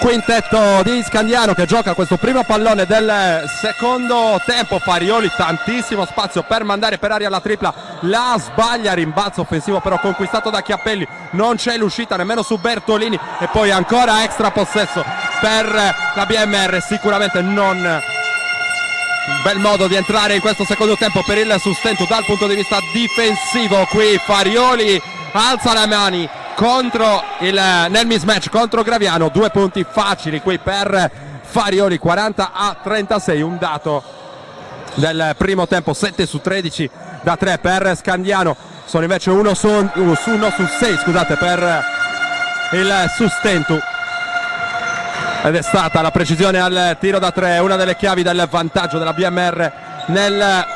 quintetto di Scandiano che gioca questo primo pallone del secondo tempo. Farioli, tantissimo spazio per mandare per aria la tripla, la sbaglia, rimbalzo offensivo però conquistato da Chiappelli, non c'è l'uscita nemmeno su Bertolini e poi ancora extra possesso per la BMR, sicuramente non un bel modo di entrare in questo secondo tempo per il Sustentu dal punto di vista difensivo. Qui Farioli alza le mani nel mismatch contro Graviano, 2 punti facili qui per Farioli, 40-36, un dato del primo tempo, 7 su 13 da 3 per Scandiano, sono invece 1 su 6 scusate, per il Sustentu. Ed è stata la precisione al tiro da 3, una delle chiavi del vantaggio della BMR nel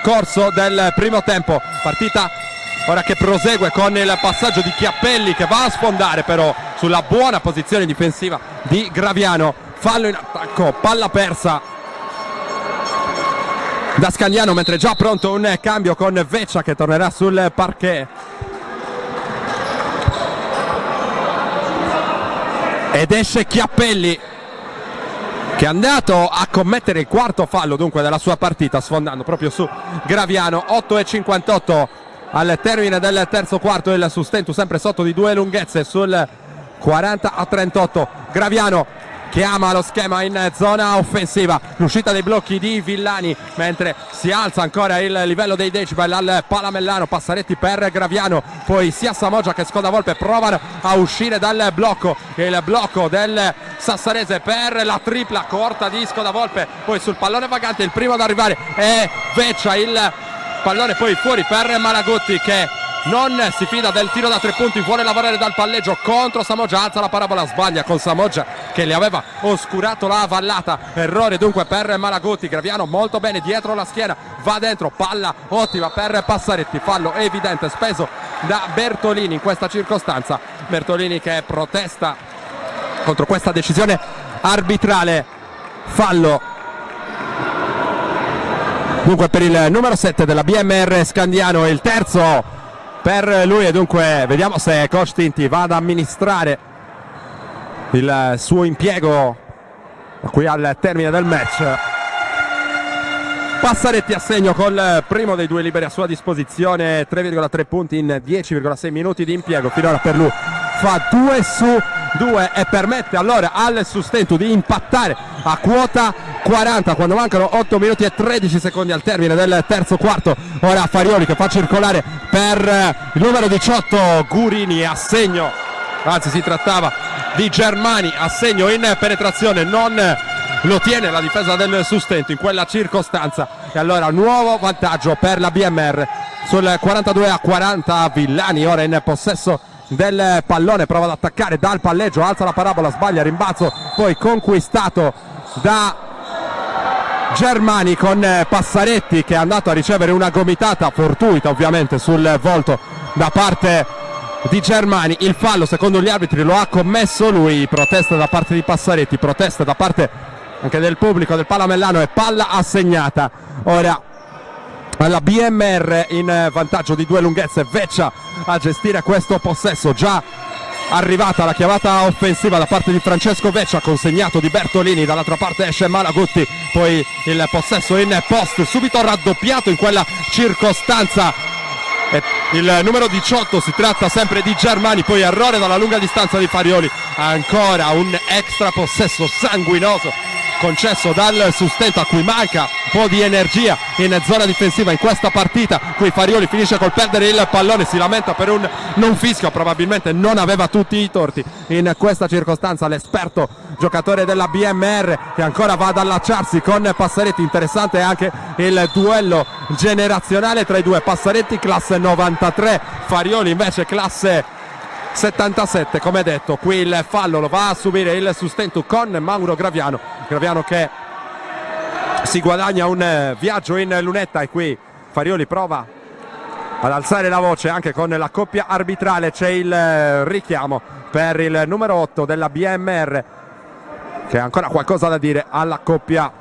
corso del primo tempo. Partita ora che prosegue con il passaggio di Chiappelli che va a sfondare però sulla buona posizione difensiva di Graviano. Fallo in attacco, palla persa da Scandiano, mentre è già pronto un cambio con Veccia che tornerà sul parquet. Ed esce Chiappelli che è andato a commettere il quarto fallo dunque della sua partita, sfondando proprio su Graviano. 8:58 al termine del terzo quarto, il Sustentu sempre sotto di 2 lunghezze sul 40-38. Graviano che ama lo schema in zona offensiva, l'uscita dei blocchi di Villani, mentre si alza ancora il livello dei decibel al Palamellano. Passaretti per Graviano, poi sia Samoggia che Scodavolpe provano a uscire dal blocco, il blocco del Sassarese per la tripla corta di Scodavolpe, poi sul pallone vagante il primo ad arrivare è Veccia, il pallone poi fuori per Malagutti che non si fida del tiro da 3 punti, vuole lavorare dal palleggio contro Samoggia, alza la parabola, sbaglia con Samoggia che le aveva oscurato la vallata, errore dunque per Malagutti. Graviano molto bene dietro la schiena, va dentro, palla ottima per Passaretti, fallo evidente speso da Bertolini in questa circostanza. Bertolini che protesta contro questa decisione arbitrale, fallo dunque per il numero 7 della BMR Scandiano, il terzo per lui, e dunque vediamo se coach Tinti va ad amministrare il suo impiego qui al termine del match. Passaretti a segno col primo dei 2 liberi a sua disposizione, 3,3 punti in 10,6 minuti di impiego finora per lui, fa 2 su 2 e permette allora al Sustentu di impattare a quota 40 quando mancano 8 minuti e 13 secondi al termine del terzo quarto. Ora Farioli che fa circolare per il numero 18 Gurini, a segno, anzi si trattava di Germani, a segno in penetrazione, non lo tiene la difesa del Sustentu in quella circostanza, e allora nuovo vantaggio per la BMR sul 42-40. Villani ora in possesso del pallone, prova ad attaccare dal palleggio, alza la parabola, sbaglia, rimbalzo poi conquistato da Germani con Passaretti che è andato a ricevere una gomitata fortuita ovviamente sul volto da parte di Germani. Il fallo secondo gli arbitri lo ha commesso lui, protesta da parte di Passaretti, protesta da parte anche del pubblico del Palamellano e palla assegnata ora alla BMR in vantaggio di 2 lunghezze. Veccia a gestire questo possesso, già arrivata la chiamata offensiva da parte di Francesco Veccia, consegnato di Bertolini, dall'altra parte esce Malagutti, poi il possesso in post subito raddoppiato in quella circostanza. Il numero 18 si tratta sempre di Germani, poi errore dalla lunga distanza di Farioli, ancora un extra possesso sanguinoso concesso dal Sustentu a cui manca un po' di energia in zona difensiva in questa partita. Qui Farioli finisce col perdere il pallone, si lamenta per un non fischio, probabilmente non aveva tutti i torti in questa circostanza l'esperto giocatore della BMR che ancora va ad allacciarsi con Passaretti. Interessante anche il duello generazionale tra i due, Passaretti classe 93, Farioli invece classe 77. Come detto, qui il fallo lo va a subire il Sustentu con Mauro Graviano che si guadagna un viaggio in lunetta e qui Farioli prova ad alzare la voce anche con la coppia arbitrale. C'è il richiamo per il numero 8 della BMR che ha ancora qualcosa da dire alla coppia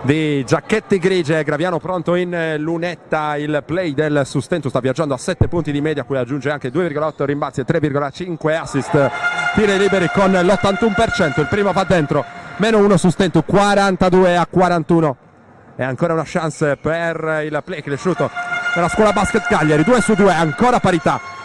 di giacchetti grigie. Graviano pronto in lunetta, il play del Sustentu sta viaggiando a 7 punti di media, cui aggiunge anche 2,8 rimbalzi e 3,5 assist, tiri liberi con l'81%, il primo va dentro, -1 Sustentu, 42-41 e ancora una chance per il play cresciuto della scuola basket Cagliari, 2 su 2, ancora parità.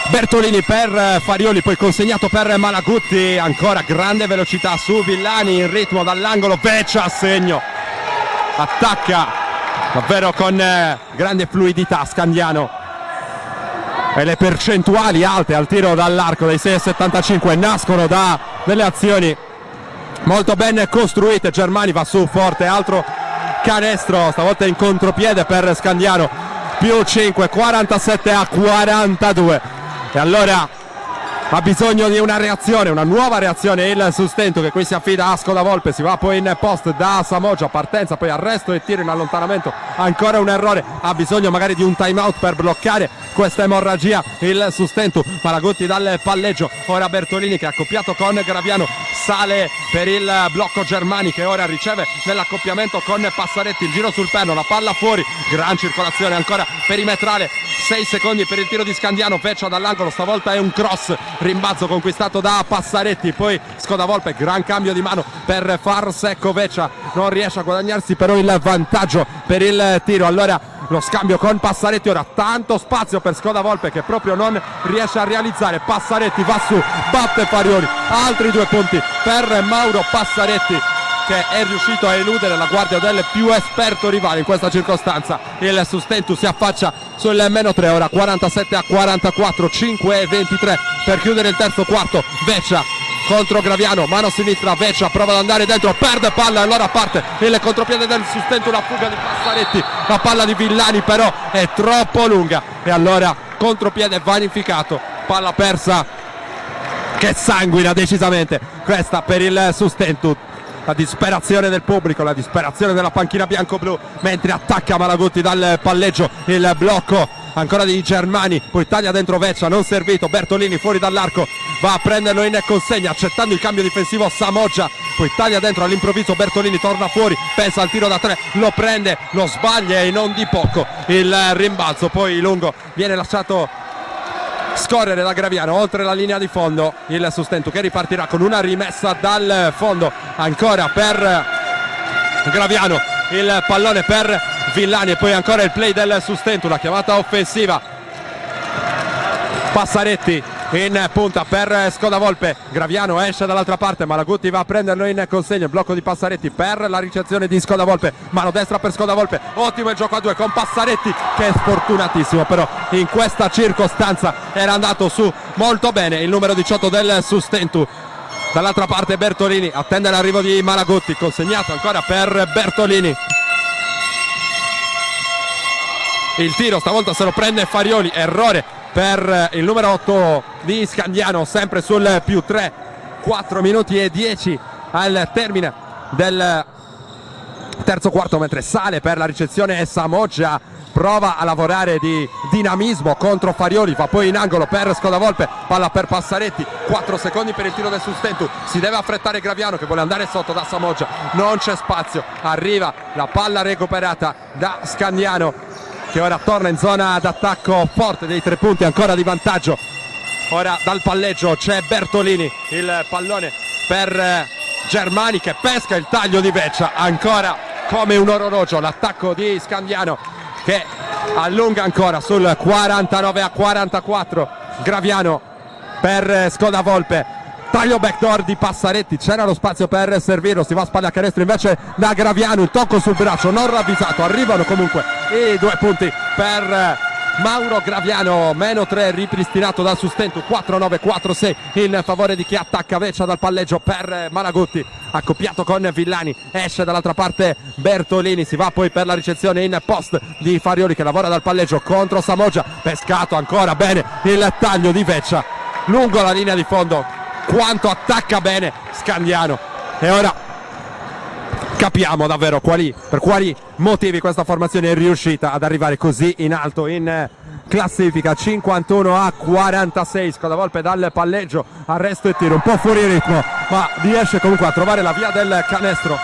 Bertolini per Farioli, poi consegnato per Malagutti, ancora grande velocità su Villani, in ritmo dall'angolo, Veccia a segno, attacca davvero con grande fluidità Scandiano e le percentuali alte al tiro dall'arco dei 6,75 nascono da delle azioni molto ben costruite. Germani va su forte, altro canestro, stavolta in contropiede per Scandiano, più 5, 47-42. E allora ha bisogno di una reazione, una nuova reazione il Sustentu, che qui si affida a Scodavolpe, si va poi in post da Samoggia, partenza, poi arresto e tiro in allontanamento, ancora un errore, ha bisogno magari di un time out per bloccare questa emorragia il Sustentu. Malagutti dal palleggio, ora Bertolini che è accoppiato con Graviano, sale per il blocco Germani che ora riceve nell'accoppiamento con Passaretti, il giro sul perno, la palla fuori, gran circolazione ancora perimetrale, 6 secondi per il tiro di Scandiano, Veccia dall'angolo, stavolta è un cross, rimbalzo conquistato da Passaretti, poi Scodavolpe, gran cambio di mano per far secco Veccia, non riesce a guadagnarsi però il vantaggio per il tiro, allora lo scambio con Passaretti, ora tanto spazio per Scodavolpe che proprio non riesce a realizzare, Passaretti va su, batte Farioli, altri 2 punti per Mauro Passaretti che è riuscito a eludere la guardia del più esperto rivale in questa circostanza. Il Sustentu si affaccia sul -3, ora 47-44, 5-23 per chiudere il terzo quarto. Veccia contro Graviano, mano sinistra, Veccia prova ad andare dentro, perde palla, allora parte il contropiede del Sustentu, la fuga di Passaretti, la palla di Villani però è troppo lunga e allora contropiede vanificato, palla persa che sanguina decisamente questa per il Sustentu. La disperazione del pubblico, la disperazione della panchina bianco-blu, mentre attacca Malagutti dal palleggio, il blocco ancora di Germani, poi taglia dentro Veccia, non servito, Bertolini fuori dall'arco, va a prenderlo in consegna accettando il cambio difensivo Samoggia, poi taglia dentro all'improvviso Bertolini, torna fuori, pensa al tiro da 3, lo prende, lo sbaglia e non di poco il rimbalzo, poi lungo viene lasciato scorrere da Graviano oltre la linea di fondo, il Sustentu che ripartirà con una rimessa dal fondo ancora per Graviano, il pallone per Villani e poi ancora il play del Sustentu, la chiamata offensiva, Passaretti in punta per Scodavolpe, Graviano esce dall'altra parte, Malagutti va a prenderlo in consegna, il blocco di Passaretti per la ricezione di Scodavolpe, mano destra per Scodavolpe, ottimo il gioco a 2 con Passaretti che è sfortunatissimo però in questa circostanza era andato su molto bene il numero 18 del Sustentu. Dall'altra parte Bertolini attende l'arrivo di Malagutti, consegnato ancora per Bertolini, il tiro stavolta se lo prende Farioli, errore per il numero 8 di Scandiano, sempre sul +3, 4 minuti e 10 al termine del terzo quarto, mentre sale per la ricezione Samoggia, prova a lavorare di dinamismo contro Farioli, va poi in angolo per Scodavolpe, palla per Passaretti, 4 secondi per il tiro del Sustentu, si deve affrettare Graviano che vuole andare sotto da Samoggia, non c'è spazio, arriva la palla recuperata da Scandiano che ora torna in zona d'attacco forte dei 3 punti, ancora di vantaggio. Ora dal palleggio c'è Bertolini, il pallone per Germani che pesca il taglio di Veccia, ancora come un orologio l'attacco di Scandiano che allunga ancora sul 49-44. Graviano per Scodavolpe, taglio backdoor di Passaretti, c'era lo spazio per servirlo, si va a spalle a canestro invece da Graviano, il tocco sul braccio non ravvisato, arrivano comunque i 2 punti per Mauro Graviano, -3 ripristinato dal Sustentu, 4-9-4-6 in favore di chi attacca. Veccia dal palleggio per Malagutti, accoppiato con Villani, esce dall'altra parte Bertolini, si va poi per la ricezione in post di Farioli che lavora dal palleggio contro Samoggia, pescato ancora bene il taglio di Veccia lungo la linea di fondo, quanto attacca bene Scandiano. E ora capiamo davvero per quali motivi questa formazione è riuscita ad arrivare così in alto in classifica. 51-46, Scodavolpe dal palleggio, arresto e tiro un po' fuori ritmo, ma riesce comunque a trovare la via del canestro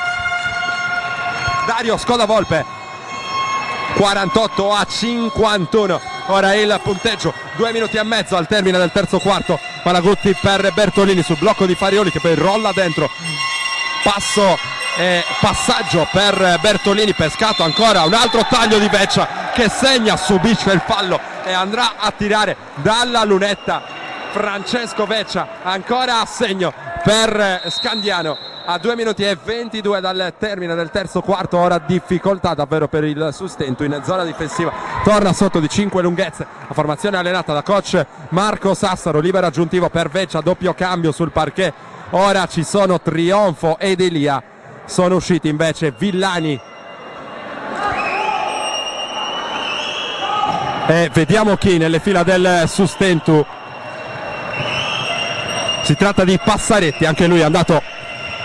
Dario Scodavolpe. 48-51 ora il punteggio, 2 minuti e mezzo al termine del terzo quarto. Malagutti per Bertolini sul blocco di Farioli che poi rolla dentro, passaggio per Bertolini, pescato ancora, un altro taglio di Veccia che segna, subisce il fallo e andrà a tirare dalla lunetta. Francesco Veccia ancora a segno per Scandiano a 2 minuti e 22 dal termine del terzo quarto. Ora difficoltà davvero per il Sustentu in zona difensiva, torna sotto di 5 lunghezze la formazione allenata da coach Marco Sassaro. Libero aggiuntivo per Veccia, doppio cambio sul parquet, ora ci sono Trionfo ed Elia. Sono usciti invece Villani e vediamo chi nelle fila del Sustentu. Si tratta di Passaretti, anche lui è andato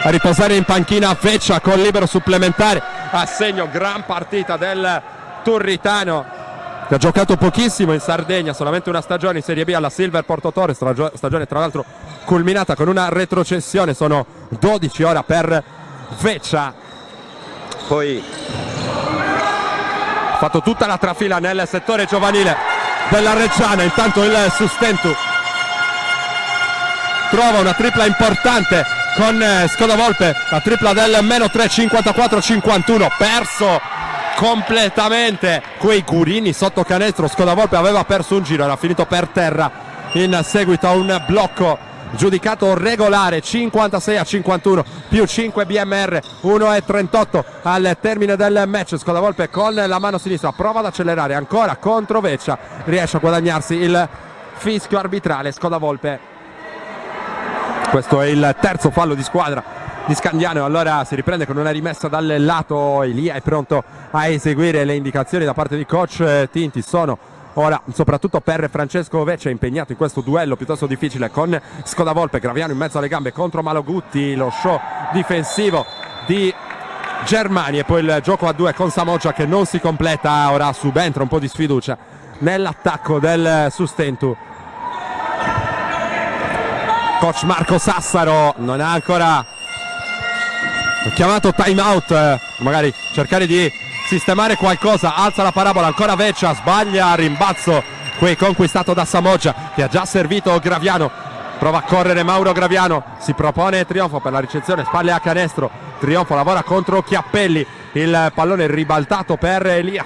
a riposare in panchina. Veccia con libero supplementare, a segno. Gran partita del Turritano che ha giocato pochissimo in Sardegna, solamente una stagione in Serie B alla Silver Porto Torres, stagione tra l'altro culminata con una retrocessione. Sono 12 ora per Veccia, poi ha fatto tutta la trafila nel settore giovanile della Reggiana. Intanto il Sustentu trova una tripla importante con Scodavolpe, la tripla del -3, 54-51, perso completamente quei Gurini sotto canestro. Scodavolpe aveva perso un giro, era finito per terra in seguito a un blocco giudicato regolare. 56-51 più 5 BMR, 1:38 al termine del match. Scodavolpe con la mano sinistra prova ad accelerare ancora contro Veccia, riesce a guadagnarsi il fischio arbitrale. Scodavolpe, questo è il terzo fallo di squadra di Scandiano. Allora si riprende con una rimessa dal lato. Elia è pronto a eseguire le indicazioni da parte di coach Tinti. Sono ora soprattutto per Francesco Veccia, impegnato in questo duello piuttosto difficile con Scodavolpe. Graviano in mezzo alle gambe contro Malagutti, lo show difensivo di Germani e poi il gioco a 2 con Samoggia che non si completa. Ora subentra un po' di sfiducia nell'attacco del Sustentu. Coach Marco Sassaro non ha ancora chiamato time out, magari cercare di sistemare qualcosa. Alza la parabola, ancora Veccia, sbaglia, rimbalzo qui conquistato da Samoggia che ha già servito Graviano. Prova a correre Mauro Graviano, si propone Trionfo per la ricezione, spalle a canestro. Trionfo lavora contro Chiappelli, il pallone ribaltato per Elia,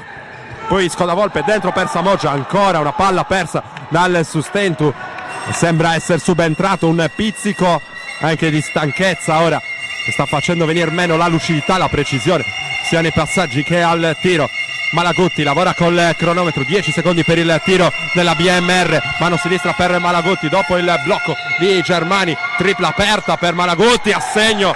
poi Scodavolpe dentro per Samoggia, ancora una palla persa dal Sustentu. Sembra essere subentrato un pizzico anche di stanchezza ora che sta facendo venire meno la lucidità, la precisione sia nei passaggi che al tiro. Malagutti lavora col cronometro, 10 secondi per il tiro della BMR, mano sinistra per Malagutti dopo il blocco di Germani, tripla aperta per Malagutti, a segno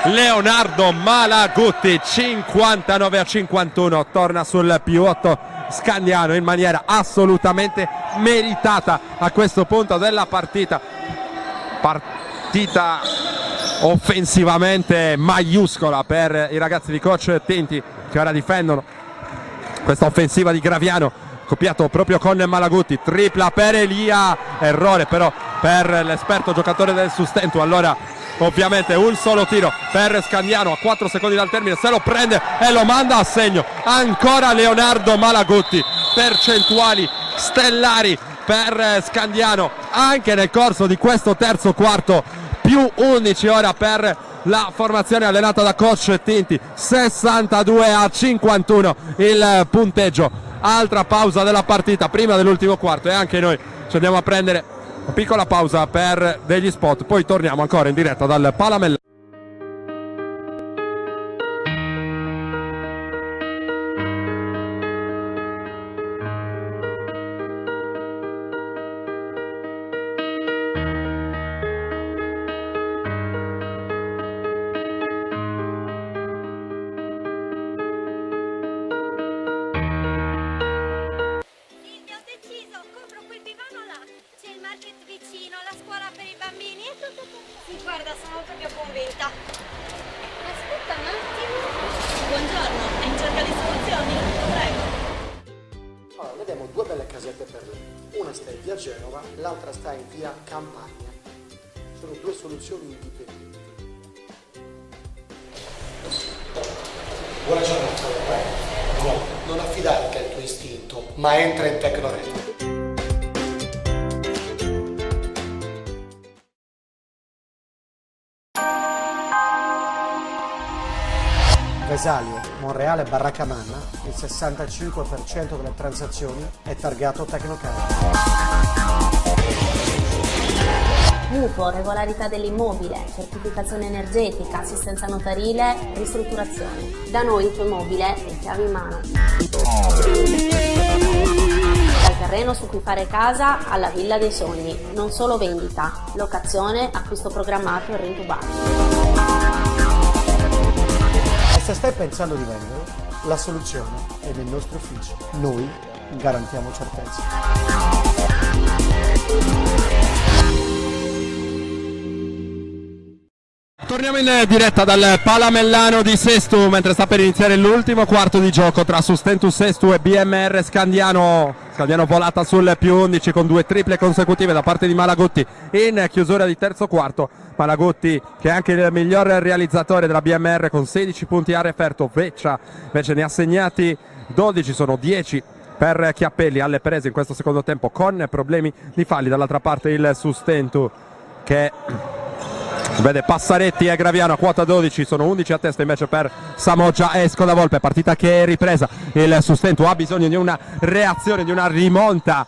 Leonardo Malagutti. 59-51, torna sul +8 Scandiano in maniera assolutamente meritata a questo punto della partita offensivamente maiuscola per i ragazzi di coach Tinti che ora difendono questa offensiva di Graviano, copiato proprio con Malagutti. Tripla per Elia, errore però per l'esperto giocatore del Sustentu. Allora ovviamente un solo tiro per Scandiano a 4 secondi dal termine, se lo prende e lo manda a segno ancora Leonardo Malagutti. Percentuali stellari per Scandiano anche nel corso di questo terzo quarto, +11 ora per la formazione allenata da coach Tinti. 62-51 il punteggio. Altra pausa della partita prima dell'ultimo quarto e anche noi ci andiamo a prendere una piccola pausa per degli spot, poi torniamo ancora in diretta dal Palamellano. casette per lei. Una sta in via Genova, l'altra sta in via Campagna. Sono due soluzioni indipendenti. Buona giornata. Non affidare che è il tuo istinto, ma entra in Tecnonet. Vesalio, Monreale, Barracamanna, il 65% delle transazioni è targato Tecnocard. Mutuo, regolarità dell'immobile, certificazione energetica, assistenza notarile, ristrutturazione. Da noi il tuo immobile è chiave in mano. Dal terreno su cui fare casa alla villa dei sogni, non solo vendita, locazione, acquisto programmato e rintubato. E se stai pensando di vendere, la soluzione è nel nostro ufficio. Noi garantiamo certezza. Torniamo in diretta dal Palamellano di Sestu mentre sta per iniziare l'ultimo quarto di gioco tra Sustentus Sestu e BMR Scandiano. Scandiano volata sul più 11 con due triple consecutive da parte di Malagotti in chiusura di terzo quarto. Malagotti che è anche il miglior realizzatore della BMR con 16 punti a referto. Veccia invece ne ha segnati 12, sono 10 per Chiappelli alle prese in questo secondo tempo con problemi di falli. Dall'altra parte il Sustentu che vede Passaretti e Graviano a quota 12, sono 11 a testa invece per Samoggia e Scodavolpe. Partita che è ripresa, il Sustentu ha bisogno di una reazione, di una rimonta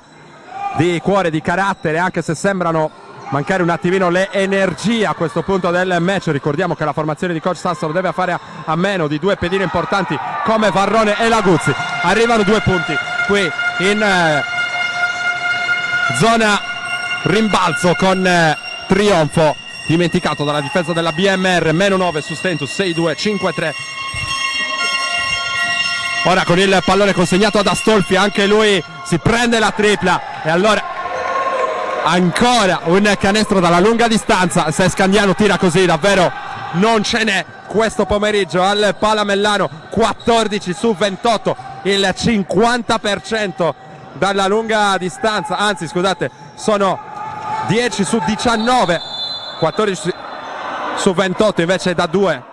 di cuore, di carattere, anche se sembrano mancare un attimino le energie a questo punto del match. Ricordiamo che la formazione di coach Sassaro deve fare a meno di due pedine importanti come Varrone e Laguzzi. Arrivano 2 punti qui in zona rimbalzo con trionfo dimenticato dalla difesa della BMR. Meno 9 Sustentus, 6-2, 5-3. Ora con il pallone consegnato ad Astolfi, anche lui si prende la tripla e allora ancora un canestro dalla lunga distanza. Se Scandiano tira così davvero non ce n'è questo pomeriggio al Palamellano. 14 su 28, il 50% dalla lunga distanza, anzi scusate, sono 10 su 19, 14 su 28 invece da 2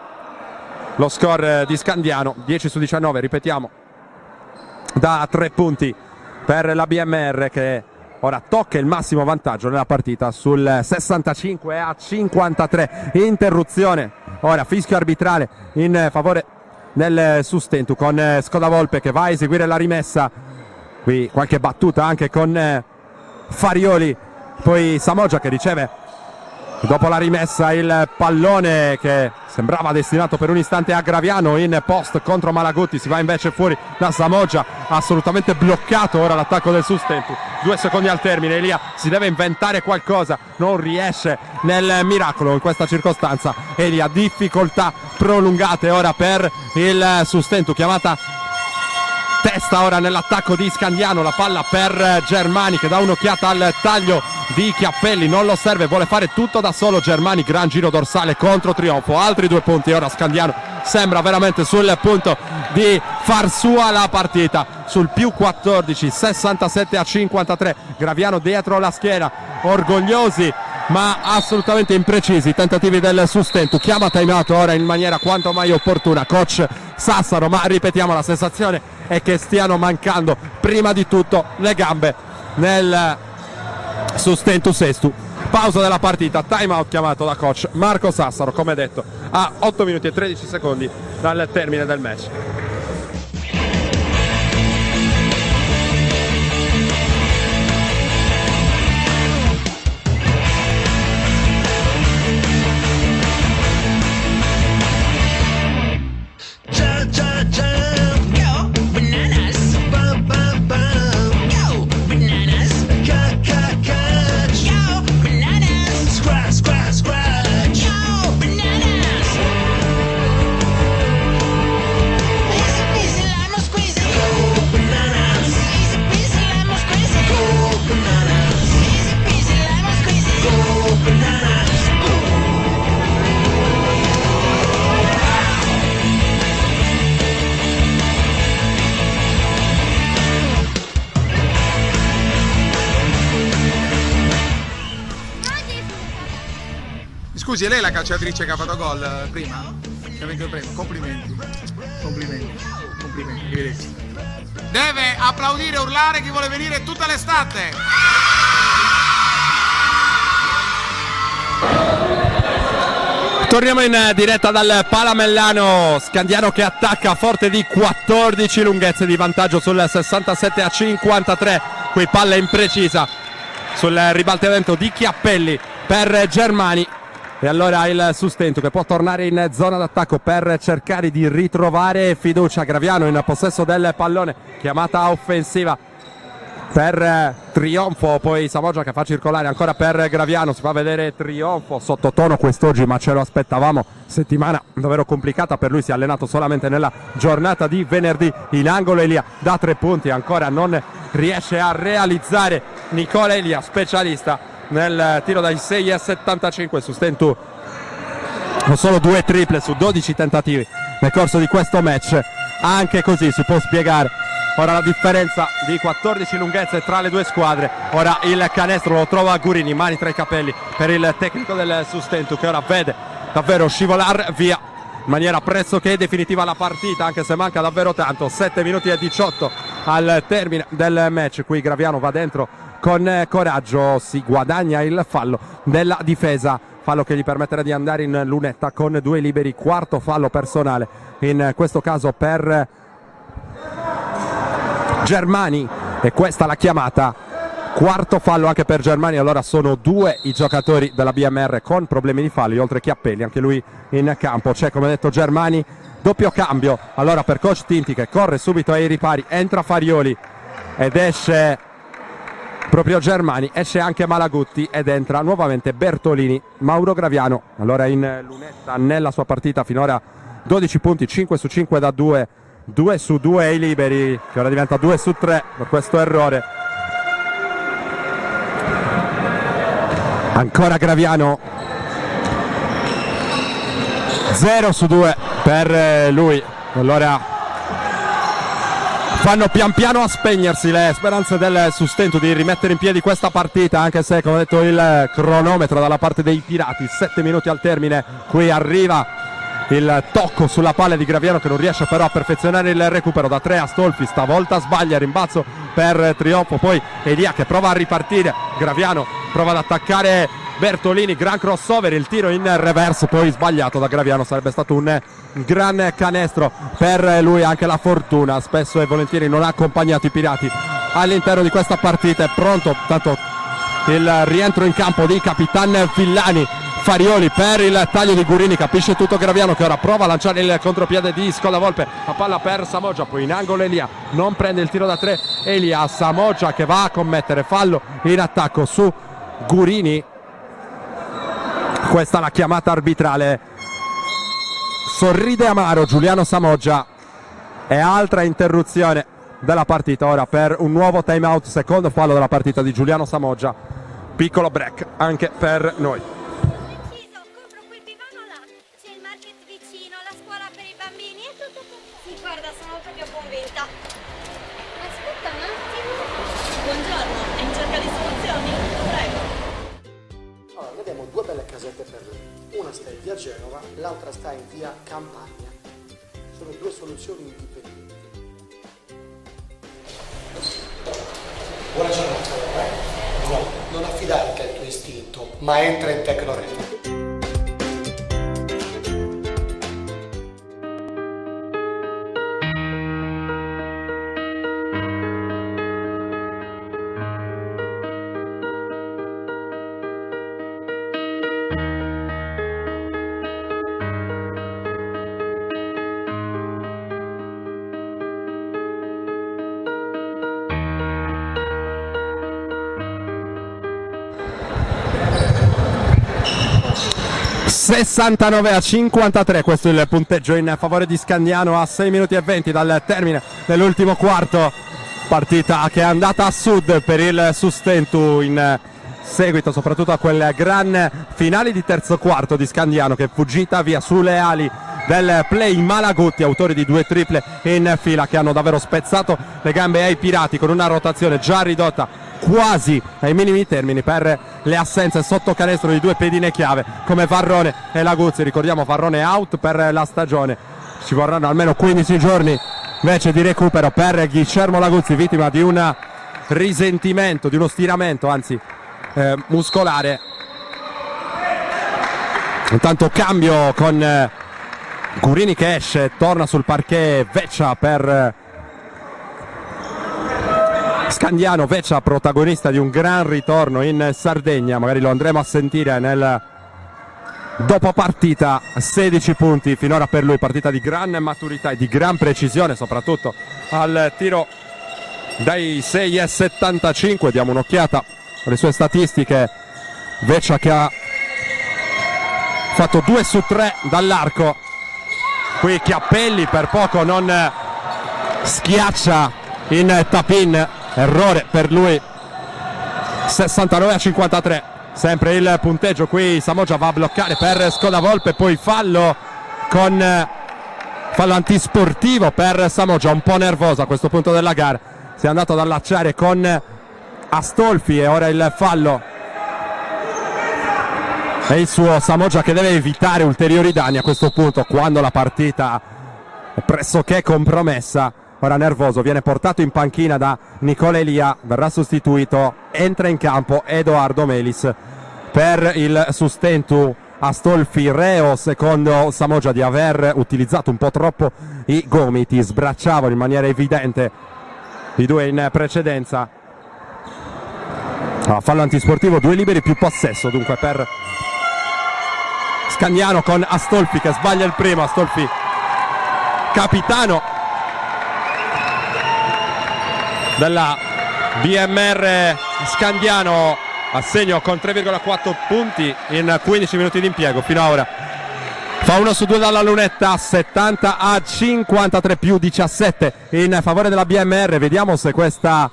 lo score di Scandiano. 10 su 19, ripetiamo, da 3 punti per la BMR che ora tocca il massimo vantaggio nella partita sul 65 a 53. Interruzione, ora fischio arbitrale in favore del Sustentu con Scodavolpe che va a eseguire la rimessa. Qui qualche battuta anche con Farioli, poi Samoggia che riceve dopo la rimessa il pallone che sembrava destinato per un istante a Graviano in post contro Malagotti. Si va invece fuori da Samoggia, assolutamente bloccato ora l'attacco del Sustentu. 2 secondi al termine, Elia si deve inventare qualcosa, non riesce nel miracolo in questa circostanza. Elia, difficoltà prolungate ora per il Sustentu, chiamata testa ora nell'attacco di Scandiano. La palla per Germani che dà un'occhiata al taglio di Chiappelli, non lo serve, vuole fare tutto da solo Germani. Gran giro dorsale contro trionfo, altri 2 punti. Ora Scandiano sembra veramente sul punto di far sua la partita sul più 14, 67 a 53. Graviano dietro la schiena, orgogliosi ma assolutamente imprecisi i tentativi del Sustentu. Chiama timeout ora in maniera quanto mai opportuna coach Sassaro, ma ripetiamo, la sensazione è che stiano mancando prima di tutto le gambe nel Sustentus Sestu. Pausa della partita, timeout chiamato da coach Marco Sassaro, come detto a 8 minuti e 13 secondi dal termine del match. Scusi, è lei la calciatrice che ha fatto gol prima? Che ha vinto il premio? Complimenti. Complimenti. Complimenti. Arrivederci. Deve applaudire e urlare chi vuole venire tutta l'estate. Torniamo in diretta dal Palamellano, Scandiano che attacca forte di 14 lunghezze di vantaggio sul 67-53, qui palla imprecisa sul ribaltamento di Chiappelli per Germani e allora il Sustentu che può tornare in zona d'attacco per cercare di ritrovare fiducia. Graviano in possesso del pallone, chiamata offensiva per Trionfo, poi Samoggia che fa circolare ancora per Graviano, si fa vedere Trionfo sottotono quest'oggi ma ce lo aspettavamo, settimana davvero complicata per lui, si è allenato solamente nella giornata di venerdì. In angolo Elia da 3 punti, ancora non riesce a realizzare Nicola Elia, specialista nel tiro dai 6,75, Sustentu con solo 2 triple su 12 tentativi nel corso di questo match, anche così si può spiegare ora la differenza di 14 lunghezze tra le due squadre. Ora il canestro lo trova Gurini, mani tra i capelli per il tecnico del Sustentu che ora vede davvero scivolar via in maniera pressoché definitiva la partita, anche se manca davvero tanto. 7 minuti e 18 al termine del match, qui Graviano va dentro con coraggio, si guadagna il fallo della difesa, fallo che gli permetterà di andare in lunetta con 2 liberi, quarto fallo personale in questo caso per Germani e questa la chiamata, quarto fallo anche per Germani. Allora sono 2 i giocatori della BMR con problemi di falli, oltre Chiappelli, anche lui in campo. C'è, come detto, Germani, doppio cambio allora per coach Tinti che corre subito ai ripari, entra Farioli ed esce proprio Germani, esce anche Malagutti ed entra nuovamente Bertolini. Mauro Graviano allora in lunetta nella sua partita finora, 12 punti, 5 su 5 da 2, 2 su 2 ai liberi, che ora diventa 2 su 3 per questo errore. Ancora Graviano, 0 su 2 per lui. Allora fanno pian piano a spegnersi le speranze del Sustentu di rimettere in piedi questa partita, anche se, come detto, il cronometro dalla parte dei Pirati, 7 minuti al termine. Qui arriva il tocco sulla palla di Graviano che non riesce però a perfezionare il recupero da 3 a Stolfi, stavolta sbaglia, rimbalzo per Trionfo, poi Elia che prova a ripartire, Graviano prova ad attaccare Bertolini, gran crossover, il tiro in reverse poi sbagliato da Graviano, sarebbe stato un gran canestro per lui. Anche la fortuna spesso e volentieri non ha accompagnato i Pirati all'interno di questa partita. È pronto tanto il rientro in campo di Capitan Villani, Farioli per il taglio di Gurini, capisce tutto Graviano che ora prova a lanciare il contropiede di Scollavolpe, la palla per Samoggia, poi in angolo Elia, non prende il tiro da 3 Elia, Samoggia che va a commettere fallo in attacco su Gurini. Questa è la chiamata arbitrale, sorride amaro Giuliano Samoggia e altra interruzione della partita ora per un nuovo time out, secondo fallo della partita di Giuliano Samoggia, piccolo break anche per noi. Deciso, compro quel divano là, c'è il market vicino, la scuola per i bambini e tutto per... Sì, guarda, sono proprio convinta. Aspetta un attimo. Buongiorno, è in cerca di soluzioni? Prego. Allora, vediamo 2 belle casette per lui. Una sta in via Genova, l'altra sta in via Campagna. Sono 2 soluzioni indipendenti. Buona giornata. No, non affidarti al tuo istinto, ma entra in Tecnored. (69-53), questo è il punteggio in favore di Scandiano a 6 minuti e 20 dal termine dell'ultimo quarto. Partita che è andata a sud per il Sustentu in seguito soprattutto a quel gran finale di terzo quarto di Scandiano che è fuggita via sulle ali del play Malagutti, autori di 2 triple in fila che hanno davvero spezzato le gambe ai Pirati con una rotazione già ridotta quasi ai minimi termini per le assenze sotto canestro di due pedine chiave come Varrone e Laguzzi. Ricordiamo Varrone out per la stagione, ci vorranno almeno 15 giorni invece di recupero per Guillermo Laguzzi, vittima di un risentimento, di uno stiramento anzi muscolare. Intanto cambio con Gurini che esce, torna sul parquet Veccia per Scandiano. Veccia protagonista di un gran ritorno in Sardegna, magari lo andremo a sentire nel dopo partita. 16 punti finora per lui, partita di gran maturità e di gran precisione, soprattutto al tiro dai 6,75. Diamo un'occhiata alle sue statistiche. Veccia che ha fatto 2 su 3 dall'arco. Qui Chiappelli per poco non schiaccia in tap-in, errore per lui. 69-53, sempre il punteggio. Qui Samoggia va a bloccare per Scodavolpe, poi fallo antisportivo per Samoggia, un po' nervoso a questo punto della gara, si è andato ad allacciare con Astolfi e ora il fallo è il suo. Samoggia che deve evitare ulteriori danni a questo punto quando la partita è pressoché compromessa. Ora nervoso, viene portato in panchina da Nicola Elia, verrà sostituito, entra in campo Edoardo Melis per il Sustentu. Astolfi reo secondo Samoggia di aver utilizzato un po' troppo i gomiti, sbracciavano in maniera evidente i due in precedenza. Fallo antisportivo, 2 liberi più possesso dunque per Scandiano con Astolfi che sbaglia il primo. Astolfi capitano della BMR Scandiano, a segno con 3,4 punti in 15 minuti di impiego fino ad ora. Fa 1 su 2 dalla lunetta, 70-53 più 17 in favore della BMR. Vediamo se questo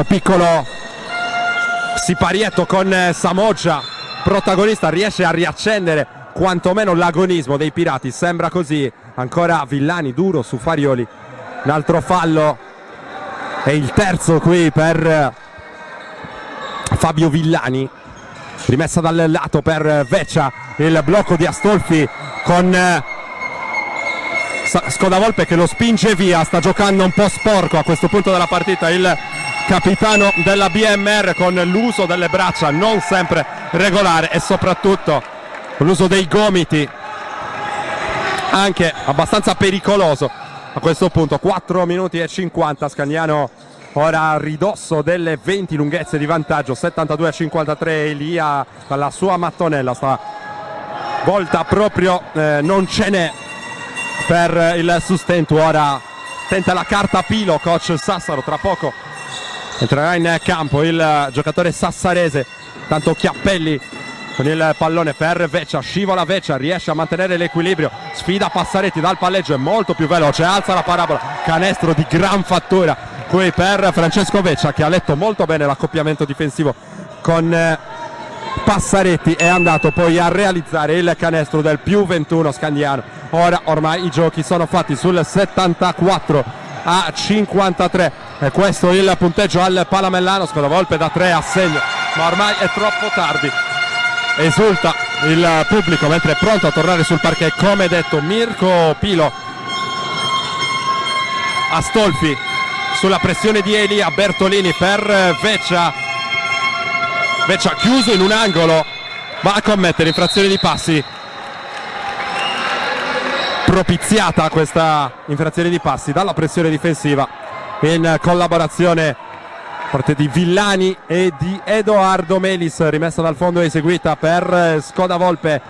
piccolo siparietto con Samoggia protagonista riesce a riaccendere quantomeno l'agonismo dei pirati, sembra così. Ancora Villani duro su Farioli, un altro fallo e il terzo qui per Fabio Villani. Rimessa dal lato per Veccia, il blocco di Astolfi con Scodavolpe che lo spinge via. Sta giocando un po' sporco a questo punto della partita il capitano della BMR, con l'uso delle braccia non sempre regolare e soprattutto l'uso dei gomiti anche abbastanza pericoloso a questo punto. 4 minuti e 50, Scandiano ora a ridosso delle 20 lunghezze di vantaggio, 72-53. Elia dalla sua mattonella stavolta proprio non ce n'è per il Sustentu. Ora tenta la carta Pilo coach Sassaro, tra poco entrerà in campo il giocatore sassarese. Tanto Chiappelli con il pallone per Veccia, scivola Veccia, riesce a mantenere l'equilibrio, sfida Passaretti dal palleggio, è molto più veloce, alza la parabola, canestro di gran fattura qui per Francesco Veccia che ha letto molto bene l'accoppiamento difensivo con Passaretti, è andato poi a realizzare il canestro del più 21 Scandiano. Ora ormai i giochi sono fatti sul 74-53 e questo è il punteggio al Palamellano. Scodavolpe da 3 a segno, ma ormai è troppo tardi. Esulta il pubblico mentre è pronto a tornare sul parquet, come detto, Mirko Pilo. Astolfi sulla pressione di Elia, Bertolini per Veccia. Veccia chiuso in un angolo, va a commettere infrazione di passi. Propiziata questa infrazione di passi dalla pressione difensiva in collaborazione parte di Villani e di Edoardo Melis. Rimessa dal fondo eseguita per Scodavolpe.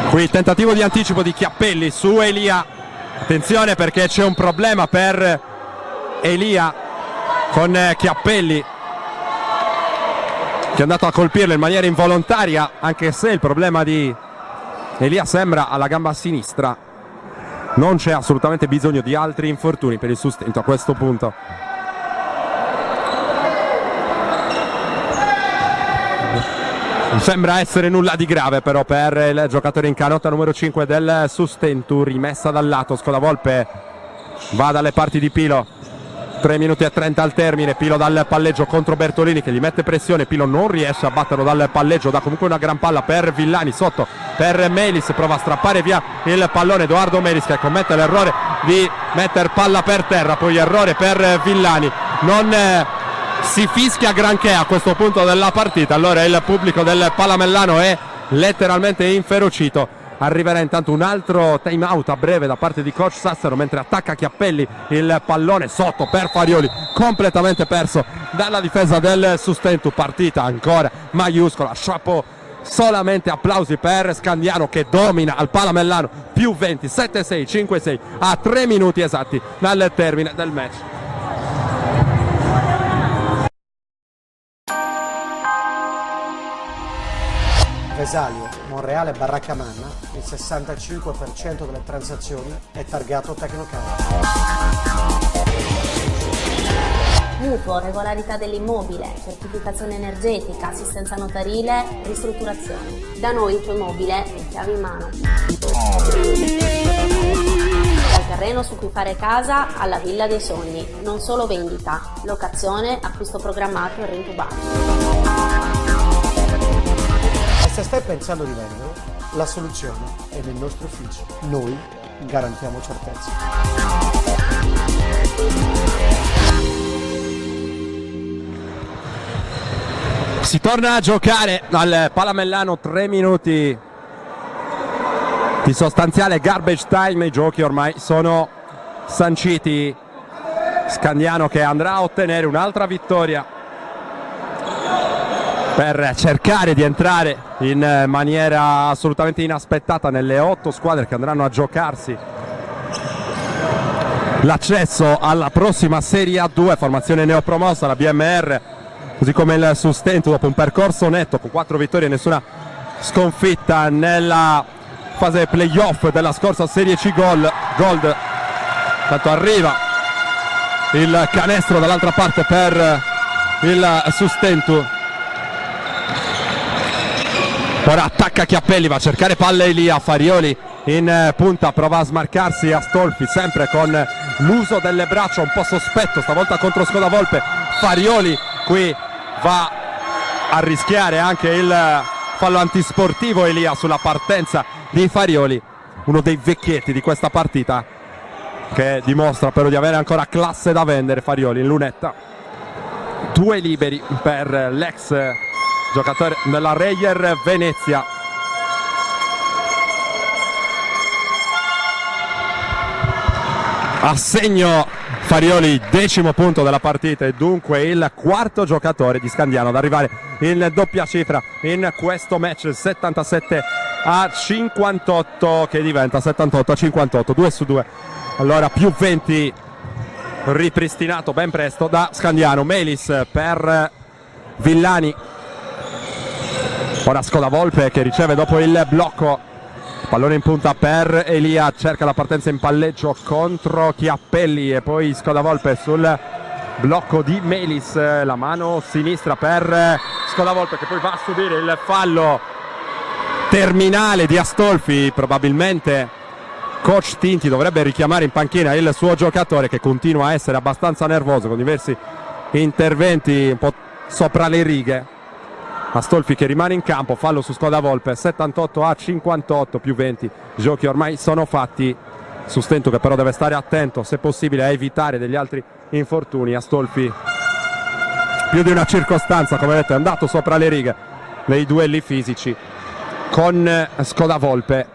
Qui tentativo di anticipo di Chiappelli su Elia. Attenzione perché c'è un problema per Elia con Chiappelli che è andato a colpirlo in maniera involontaria, anche se il problema di Elia sembra alla gamba sinistra. Non c'è assolutamente bisogno di altri infortuni per il Sustentu a questo punto. Non sembra essere nulla di grave però per il giocatore in canotta numero 5 del Sustentu. Rimessa dal lato, Scodavolpe va dalle parti di Pilo. 3 minuti e 30 al termine, Pilo dal palleggio contro Bertolini che gli mette pressione, Pilo non riesce a batterlo dal palleggio, dà comunque una gran palla per Villani, sotto per Melis, prova a strappare via il pallone Edoardo Melis che commette l'errore di mettere palla per terra, poi errore per Villani, non si fischia granché a questo punto della partita, allora il pubblico del Palamellano è letteralmente inferocito. Arriverà intanto un altro time out a breve da parte di coach Sassero mentre attacca Chiappelli, il pallone sotto per Farioli, completamente perso dalla difesa del Sustentu. Partita ancora maiuscola, chapeau, solamente applausi per Scandiano che domina al Palamellano, più 20, 7-6, 5-6 a 3 minuti esatti dal termine del match. Vesalio, Monreale, Barraccamanna, il 65% delle transazioni è targato Tecnocard. Mutuo, regolarità dell'immobile, certificazione energetica, assistenza notarile, ristrutturazione. Da noi il tuo immobile è chiave in mano. Dal terreno su cui fare casa alla villa dei sogni, non solo vendita, locazione, acquisto programmato e rintubato. Se stai pensando di vendere, la soluzione è nel nostro ufficio. Noi garantiamo certezza. Si torna a giocare al Palamellano, 3 minuti di sostanziale garbage time, i giochi ormai sono sanciti. Scandiano che andrà a ottenere un'altra vittoria per cercare di entrare in maniera assolutamente inaspettata nelle 8 squadre che andranno a giocarsi l'accesso alla prossima Serie A2, formazione neopromossa, la BMR, così come il Sustentu dopo un percorso netto con 4 vittorie e nessuna sconfitta nella fase playoff della scorsa Serie C Gold. Tanto arriva il canestro dall'altra parte per il Sustentu. Ora attacca Chiappelli, va a cercare palle Elia, Farioli in punta, prova a smarcarsi Astolfi, sempre con l'uso delle braccia un po' sospetto, stavolta contro Scodavolpe. Farioli qui va a rischiare anche il fallo antisportivo Elia sulla partenza di Farioli, uno dei vecchietti di questa partita che dimostra però di avere ancora classe da vendere. Farioli in lunetta, 2 liberi per l'ex giocatore della Reyer Venezia. Assegno Farioli, 10° punto della partita e dunque il 4º giocatore di Scandiano ad arrivare in doppia cifra in questo match. 77-58 che diventa 78-58, 2-2. Allora più 20 ripristinato ben presto da Scandiano. Melis per Villani. Ora Scodavolpe che riceve dopo il blocco, pallone in punta per Elia, cerca la partenza in palleggio contro Chiappelli e poi Scodavolpe sul blocco di Melis, la mano sinistra per Scodavolpe che poi va a subire il fallo terminale di Astolfi. Probabilmente coach Tinti dovrebbe richiamare in panchina il suo giocatore che continua a essere abbastanza nervoso con diversi interventi un po' sopra le righe. Astolfi che rimane in campo, fallo su Scodavolpe, 78-58 più 20, giochi ormai sono fatti. Sustentu che però deve stare attento se possibile a evitare degli altri infortuni. Astolfi più di una circostanza, come vedete, è andato sopra le righe nei duelli fisici con Scodavolpe.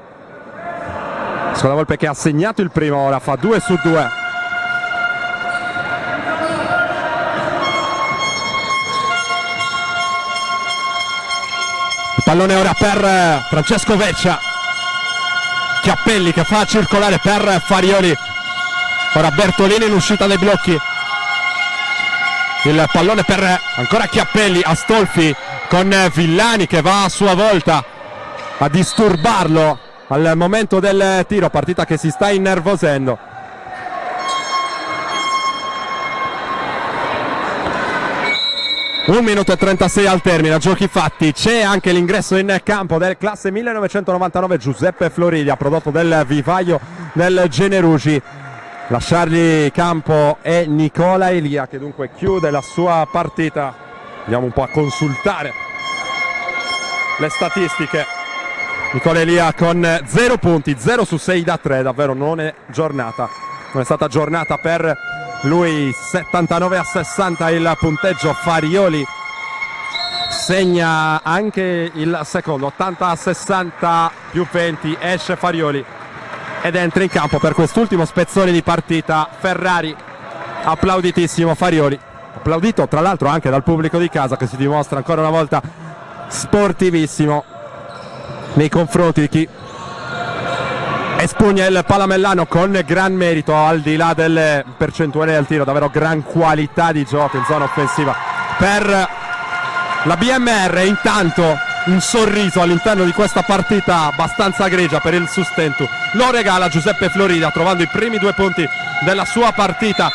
Scodavolpe che ha segnato il primo, ora fa 2-2. Pallone ora per Francesco Veccia, Chiappelli che fa circolare per Farioli, ora Bertolini in uscita dai blocchi, il pallone per ancora Chiappelli, Astolfi con Villani che va a sua volta a disturbarlo al momento del tiro, partita che si sta innervosendo. 1 minuto e 36 al termine, a giochi fatti. C'è anche l'ingresso in campo del classe 1999 Giuseppe Floridia, prodotto del vivaio del Generugi. lasciargli campo è Nicola Elia, che dunque chiude la sua partita. Andiamo un po' a consultare le statistiche. Nicola Elia con 0 punti, 0 su 6 da 3, davvero non è stata giornata per lui. 79-60 il punteggio. Farioli segna anche il secondo, 80-60 più 20, esce Farioli ed entra in campo per quest'ultimo spezzone di partita Ferrari. Applauditissimo Farioli, applaudito tra l'altro anche dal pubblico di casa, che si dimostra ancora una volta sportivissimo nei confronti di chi espugna il Palamellano con gran merito, al di là delle percentuali del tiro. Davvero gran qualità di gioco in zona offensiva per la BMR. Intanto un sorriso all'interno di questa partita abbastanza grigia per il Sustentu lo regala Giuseppe Florida, trovando i primi 2 punti della sua partita.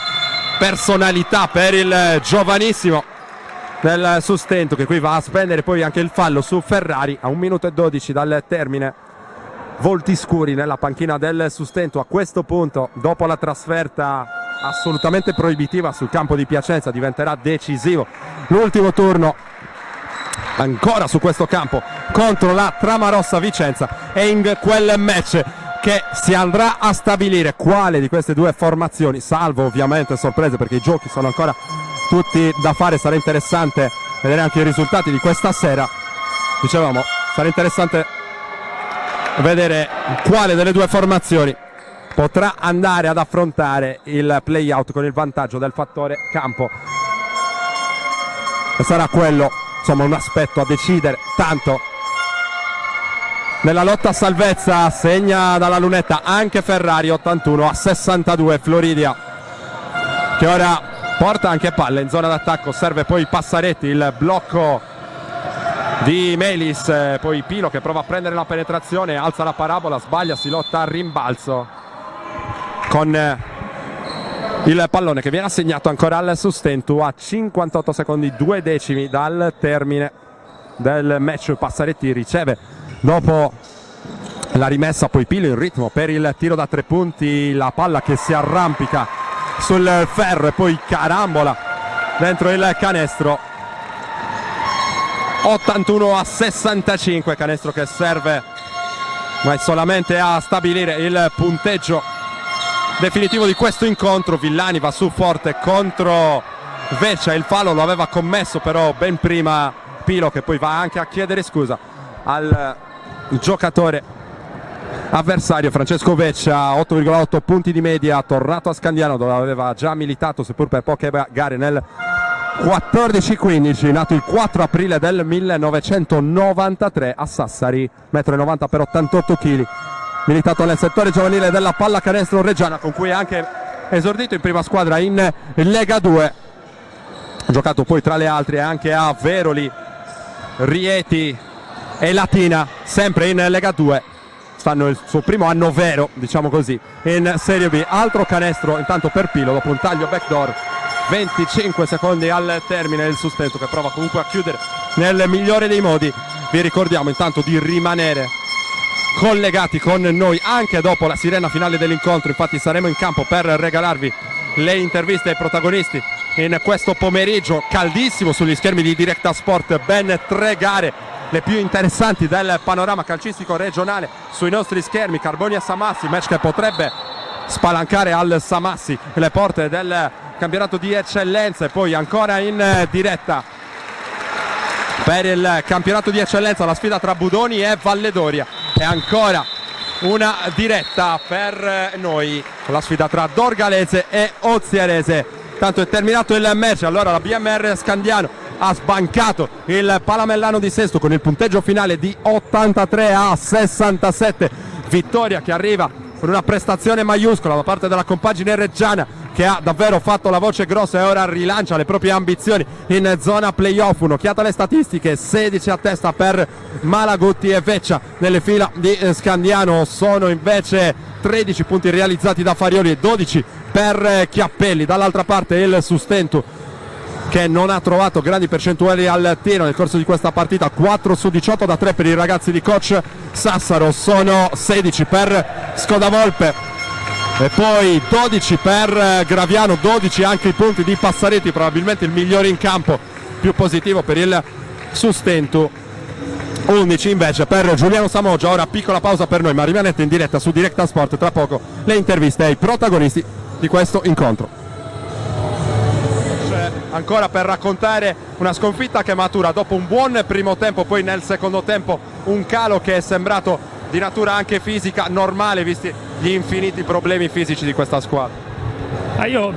Personalità per il giovanissimo del Sustentu, che qui va a spendere poi anche il fallo su Ferrari a 1 minuto e 12 dal termine. Volti scuri nella panchina del Sustentu. A questo punto, dopo la trasferta assolutamente proibitiva sul campo di Piacenza, diventerà decisivo l'ultimo turno ancora su questo campo contro la Tramarossa Vicenza, e in quel match che si andrà a stabilire quale di queste due formazioni, salvo ovviamente sorprese perché i giochi sono ancora tutti da fare. Sarà interessante vedere anche i risultati di questa sera. Dicevamo, sarà interessante vedere quale delle due formazioni potrà andare ad affrontare il play-out con il vantaggio del fattore campo. E sarà quello, insomma, un aspetto a decidere. Tanto nella lotta a salvezza segna dalla lunetta anche Ferrari, 81-62. Floridia, che ora porta anche palle in zona d'attacco, serve poi Passaretti, il blocco di Melis, poi Pilo che prova a prendere la penetrazione, alza la parabola, sbaglia, si lotta a rimbalzo con il pallone che viene assegnato ancora al Sustentu a 58 secondi 2 decimi dal termine del match. Passaretti riceve dopo la rimessa, poi Pilo in ritmo per il tiro da 3 punti, la palla che si arrampica sul ferro e poi carambola dentro il canestro. 81-65, canestro che serve ma è solamente a stabilire il punteggio definitivo di questo incontro. Villani va su forte contro Veccia, il fallo lo aveva commesso però ben prima Pilo, che poi va anche a chiedere scusa al giocatore avversario. Francesco Veccia, 8,8 punti di media, tornato a Scandiano dove aveva già militato seppur per poche gare nel 14-15, nato il 4 aprile del 1993 a Sassari, 1,90 m per 88 kg, militato nel settore giovanile della pallacanestro reggiana, con cui è anche esordito in prima squadra in Lega 2. Ha giocato poi tra le altre anche a Veroli, Rieti e Latina, sempre in Lega 2. Stanno il suo primo anno vero, diciamo così, in Serie B. Altro canestro intanto per Pilo dopo un taglio backdoor. 25 secondi al termine, il Sustentu che prova comunque a chiudere nel migliore dei modi. Vi ricordiamo intanto di rimanere collegati con noi anche dopo la sirena finale dell'incontro. Infatti saremo in campo per regalarvi le interviste ai protagonisti in questo pomeriggio caldissimo sugli schermi di Directa Sport. Ben 3 gare, le più interessanti del panorama calcistico regionale sui nostri schermi. Carbonia Samassi, match che potrebbe spalancare al Samassi le porte del campionato di eccellenza, e poi ancora in diretta per il campionato di eccellenza la sfida tra Budoni e Valledoria, e ancora una diretta per noi la sfida tra Dorgalese e Ozierese. Tanto è terminato il match, allora la BMR Scandiano ha sbancato il Palamellano di Sesto con il punteggio finale di 83-67, vittoria che arriva con una prestazione maiuscola da parte della compagine reggiana, che ha davvero fatto la voce grossa e ora rilancia le proprie ambizioni in zona playoff. Un'occhiata alle statistiche: 16 a testa per Malagutti e Veccia. Nelle fila di Scandiano sono invece 13 punti realizzati da Farioli e 12 per Chiappelli. Dall'altra parte il Sustentu, che non ha trovato grandi percentuali al tiro nel corso di questa partita, 4 su 18 da 3 per i ragazzi di coach Sassaro, sono 16 per Scodavolpe E poi 12 per Graviano, 12 anche i punti di Passaretti, probabilmente il migliore in campo, più positivo per il Sustentu. 11 invece per Giuliano Samoggia. Ora piccola pausa per noi, ma rimanete in diretta su Directa Sport, tra poco le interviste ai protagonisti di questo incontro. Ancora per raccontare una sconfitta che matura dopo un buon primo tempo, poi nel secondo tempo un calo che è sembrato di natura anche fisica, normale visti gli infiniti problemi fisici di questa squadra. Io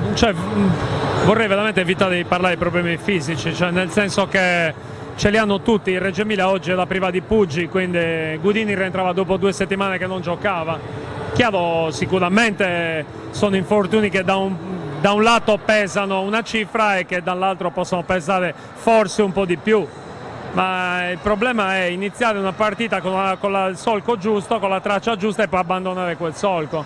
vorrei veramente evitare di parlare di problemi fisici, nel senso che ce li hanno tutti. Il Reggio Emilia oggi è la priva di Puggi, quindi Gudini rientrava dopo 2 settimane che non giocava. Chiaro, sicuramente sono infortuni che da un lato pesano una cifra e che dall'altro possono pesare forse un po' di più. Ma il problema è iniziare una partita con il solco giusto, con la traccia giusta e poi abbandonare quel solco.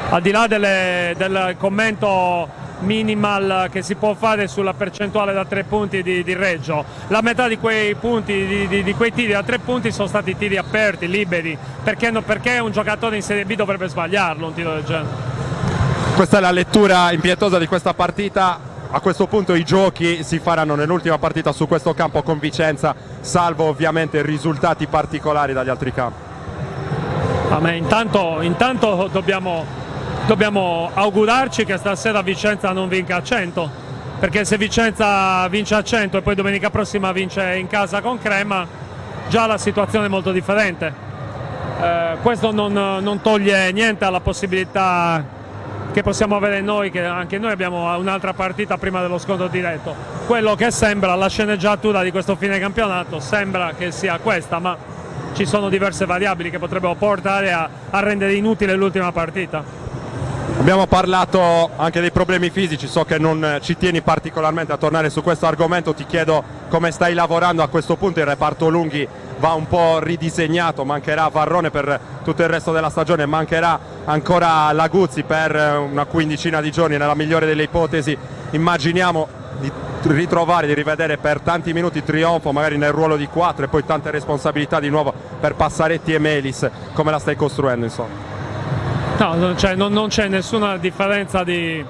Al di là del commento minimal che si può fare sulla percentuale da 3 punti di Reggio, la metà di quei punti, di quei tiri da 3 punti sono stati tiri aperti, liberi, perché un giocatore in Serie B dovrebbe sbagliarlo un tiro del genere? Questa è la lettura impietosa di questa partita. A questo punto i giochi si faranno nell'ultima partita su questo campo con Vicenza, salvo ovviamente risultati particolari dagli altri campi. Intanto dobbiamo augurarci che stasera Vicenza non vinca a 100, perché se Vicenza vince a 100 e poi domenica prossima vince in casa con Crema, già la situazione è molto differente. Questo non toglie niente alla possibilità che possiamo avere noi, che anche noi abbiamo un'altra partita prima dello scontro diretto. Quello che sembra, la sceneggiatura di questo fine campionato sembra che sia questa, ma ci sono diverse variabili che potrebbero portare a rendere inutile l'ultima partita. Abbiamo parlato anche dei problemi fisici, so che non ci tieni particolarmente a tornare su questo argomento, ti chiedo come stai lavorando a questo punto. Il reparto lunghi va un po' ridisegnato, mancherà Varrone per tutto il resto della stagione, mancherà ancora Laguzzi per una quindicina di giorni nella migliore delle ipotesi. Immaginiamo di ritrovare, di rivedere per tanti minuti Trionfo magari nel ruolo di 4 e poi tante responsabilità di nuovo per Passaretti e Melis. Come la stai costruendo, insomma? No, non c'è nessuna differenza di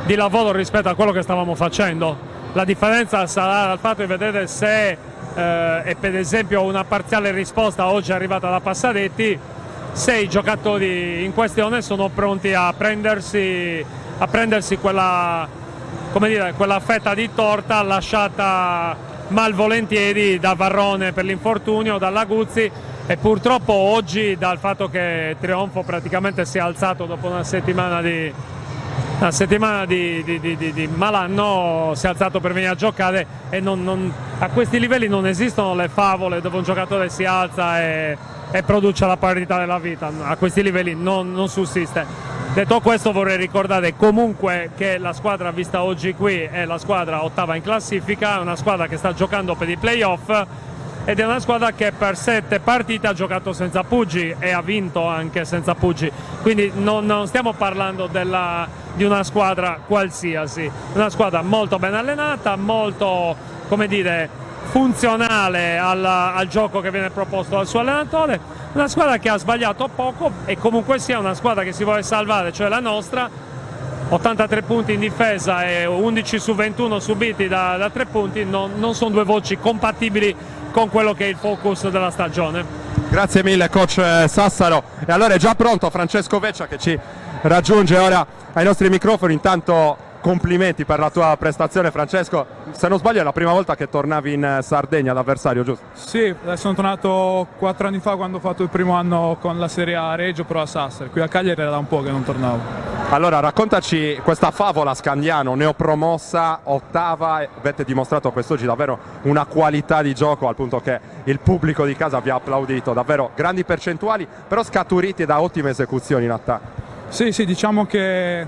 lavoro rispetto a quello che stavamo facendo. La differenza sarà dal fatto di vedere se e per esempio una parziale risposta oggi è arrivata da Passaretti, se i giocatori in questione sono pronti a prendersi quella, come dire, quella fetta di torta lasciata malvolentieri da Varrone per l'infortunio, da Laguzzi, e purtroppo oggi dal fatto che Trionfo praticamente si è alzato dopo una settimana di malanno, si è alzato per venire a giocare, e a questi livelli non esistono le favole dove un giocatore si alza e produce la partita della vita. A questi livelli non sussiste. Detto questo, vorrei ricordare comunque che la squadra vista oggi qui è la squadra ottava in classifica, è una squadra che sta giocando per i playoff ed è una squadra che per 7 partite ha giocato senza Puggi e ha vinto anche senza Puggi, quindi non stiamo parlando di una squadra qualsiasi, una squadra molto ben allenata, molto, come dire, funzionale al gioco che viene proposto dal suo allenatore, una squadra che ha sbagliato poco e comunque sia una squadra che si vuole salvare, cioè la nostra. 83 punti in difesa e 11 su 21 subiti da 3 punti non sono due voci compatibili con quello che è il focus della stagione. Grazie mille coach Sassaro. E allora è già pronto Francesco Veccia che ci raggiunge ora ai nostri microfoni. Intanto complimenti per la tua prestazione, Francesco. Se non sbaglio è la prima volta che tornavi in Sardegna l'avversario, giusto? Sì, sono tornato 4 anni fa quando ho fatto il primo anno con la Serie A a Reggio, però a Sassari. Qui a Cagliari era da un po' che non tornavo. Allora raccontaci questa favola Scandiano, neopromossa, ottava. Avete dimostrato quest'oggi davvero una qualità di gioco al punto che il pubblico di casa vi ha applaudito, davvero grandi percentuali, però scaturiti da ottime esecuzioni in attacco. Sì, diciamo che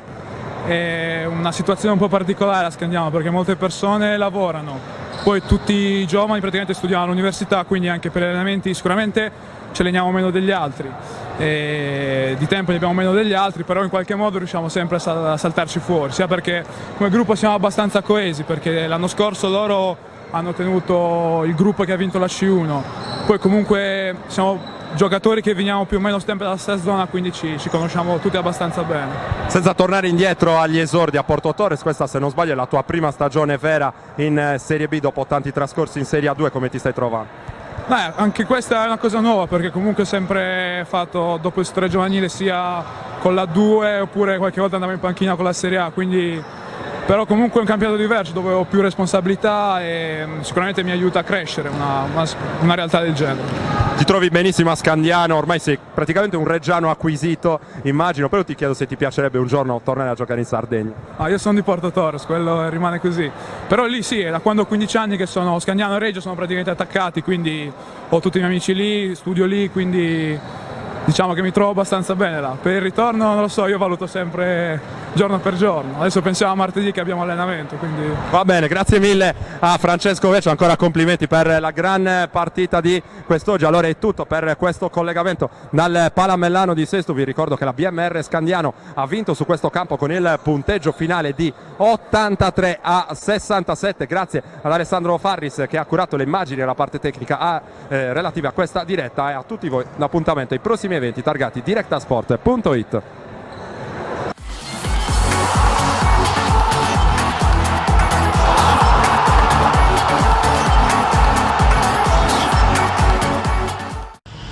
è una situazione un po' particolare a Scandiano perché molte persone lavorano, poi tutti i giovani praticamente studiano all'università, quindi anche per gli allenamenti sicuramente ci alleniamo meno degli altri, e di tempo ne abbiamo meno degli altri, però in qualche modo riusciamo sempre a saltarci fuori, sia perché come gruppo siamo abbastanza coesi, perché l'anno scorso loro hanno tenuto il gruppo che ha vinto la C1, poi comunque siamo giocatori che veniamo più o meno sempre dalla stessa zona, quindi ci conosciamo tutti abbastanza bene. Senza tornare indietro agli esordi a Porto Torres, questa se non sbaglio è la tua prima stagione vera in Serie B dopo tanti trascorsi in Serie A2, come ti stai trovando? Anche questa è una cosa nuova perché comunque ho sempre fatto dopo il settore giovanile sia con la 2 oppure qualche volta andavo in panchina con la Serie A, quindi però comunque è un campionato diverso dove ho più responsabilità e sicuramente mi aiuta a crescere una realtà del genere. Ti trovi benissimo a Scandiano, ormai sei praticamente un reggiano acquisito, immagino, però ti chiedo se ti piacerebbe un giorno tornare a giocare in Sardegna. Io sono di Porto Torres, quello rimane così, però lì sì, è da quando ho 15 anni che sono Scandiano e Reggio, sono praticamente attaccati, quindi ho tutti i miei amici lì, studio lì, quindi diciamo che mi trovo abbastanza bene là. Per il ritorno non lo so, io valuto sempre giorno per giorno. Adesso pensiamo a martedì che abbiamo allenamento, quindi... Va bene, grazie mille a Francesco Vecchio, ancora complimenti per la gran partita di quest'oggi. Allora è tutto per questo collegamento dal Palamellano di Sesto. Vi ricordo che la BMR Scandiano ha vinto su questo campo con il punteggio finale di 83-67. Grazie ad Alessandro Farris che ha curato le immagini e la parte tecnica relativa a questa diretta, e a tutti voi l'appuntamento ai prossimi eventi targati directasport.it.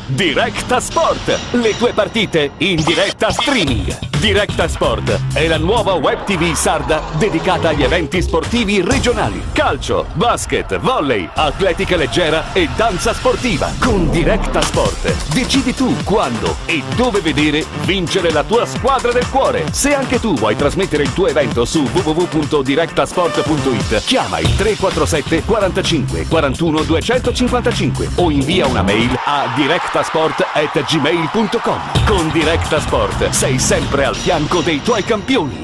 Directa Sport, le tue partite in diretta streaming. Directa Sport è la nuova web TV sarda dedicata agli eventi sportivi regionali. Calcio, basket, volley, atletica leggera e danza sportiva. Con Directa Sport decidi tu quando e dove vedere vincere la tua squadra del cuore. Se anche tu vuoi trasmettere il tuo evento su www.directasport.it, chiama il 347 45 41 255 o invia una mail a directasport@gmail.com. Con Directa Sport sei sempre al fianco dei tuoi campioni.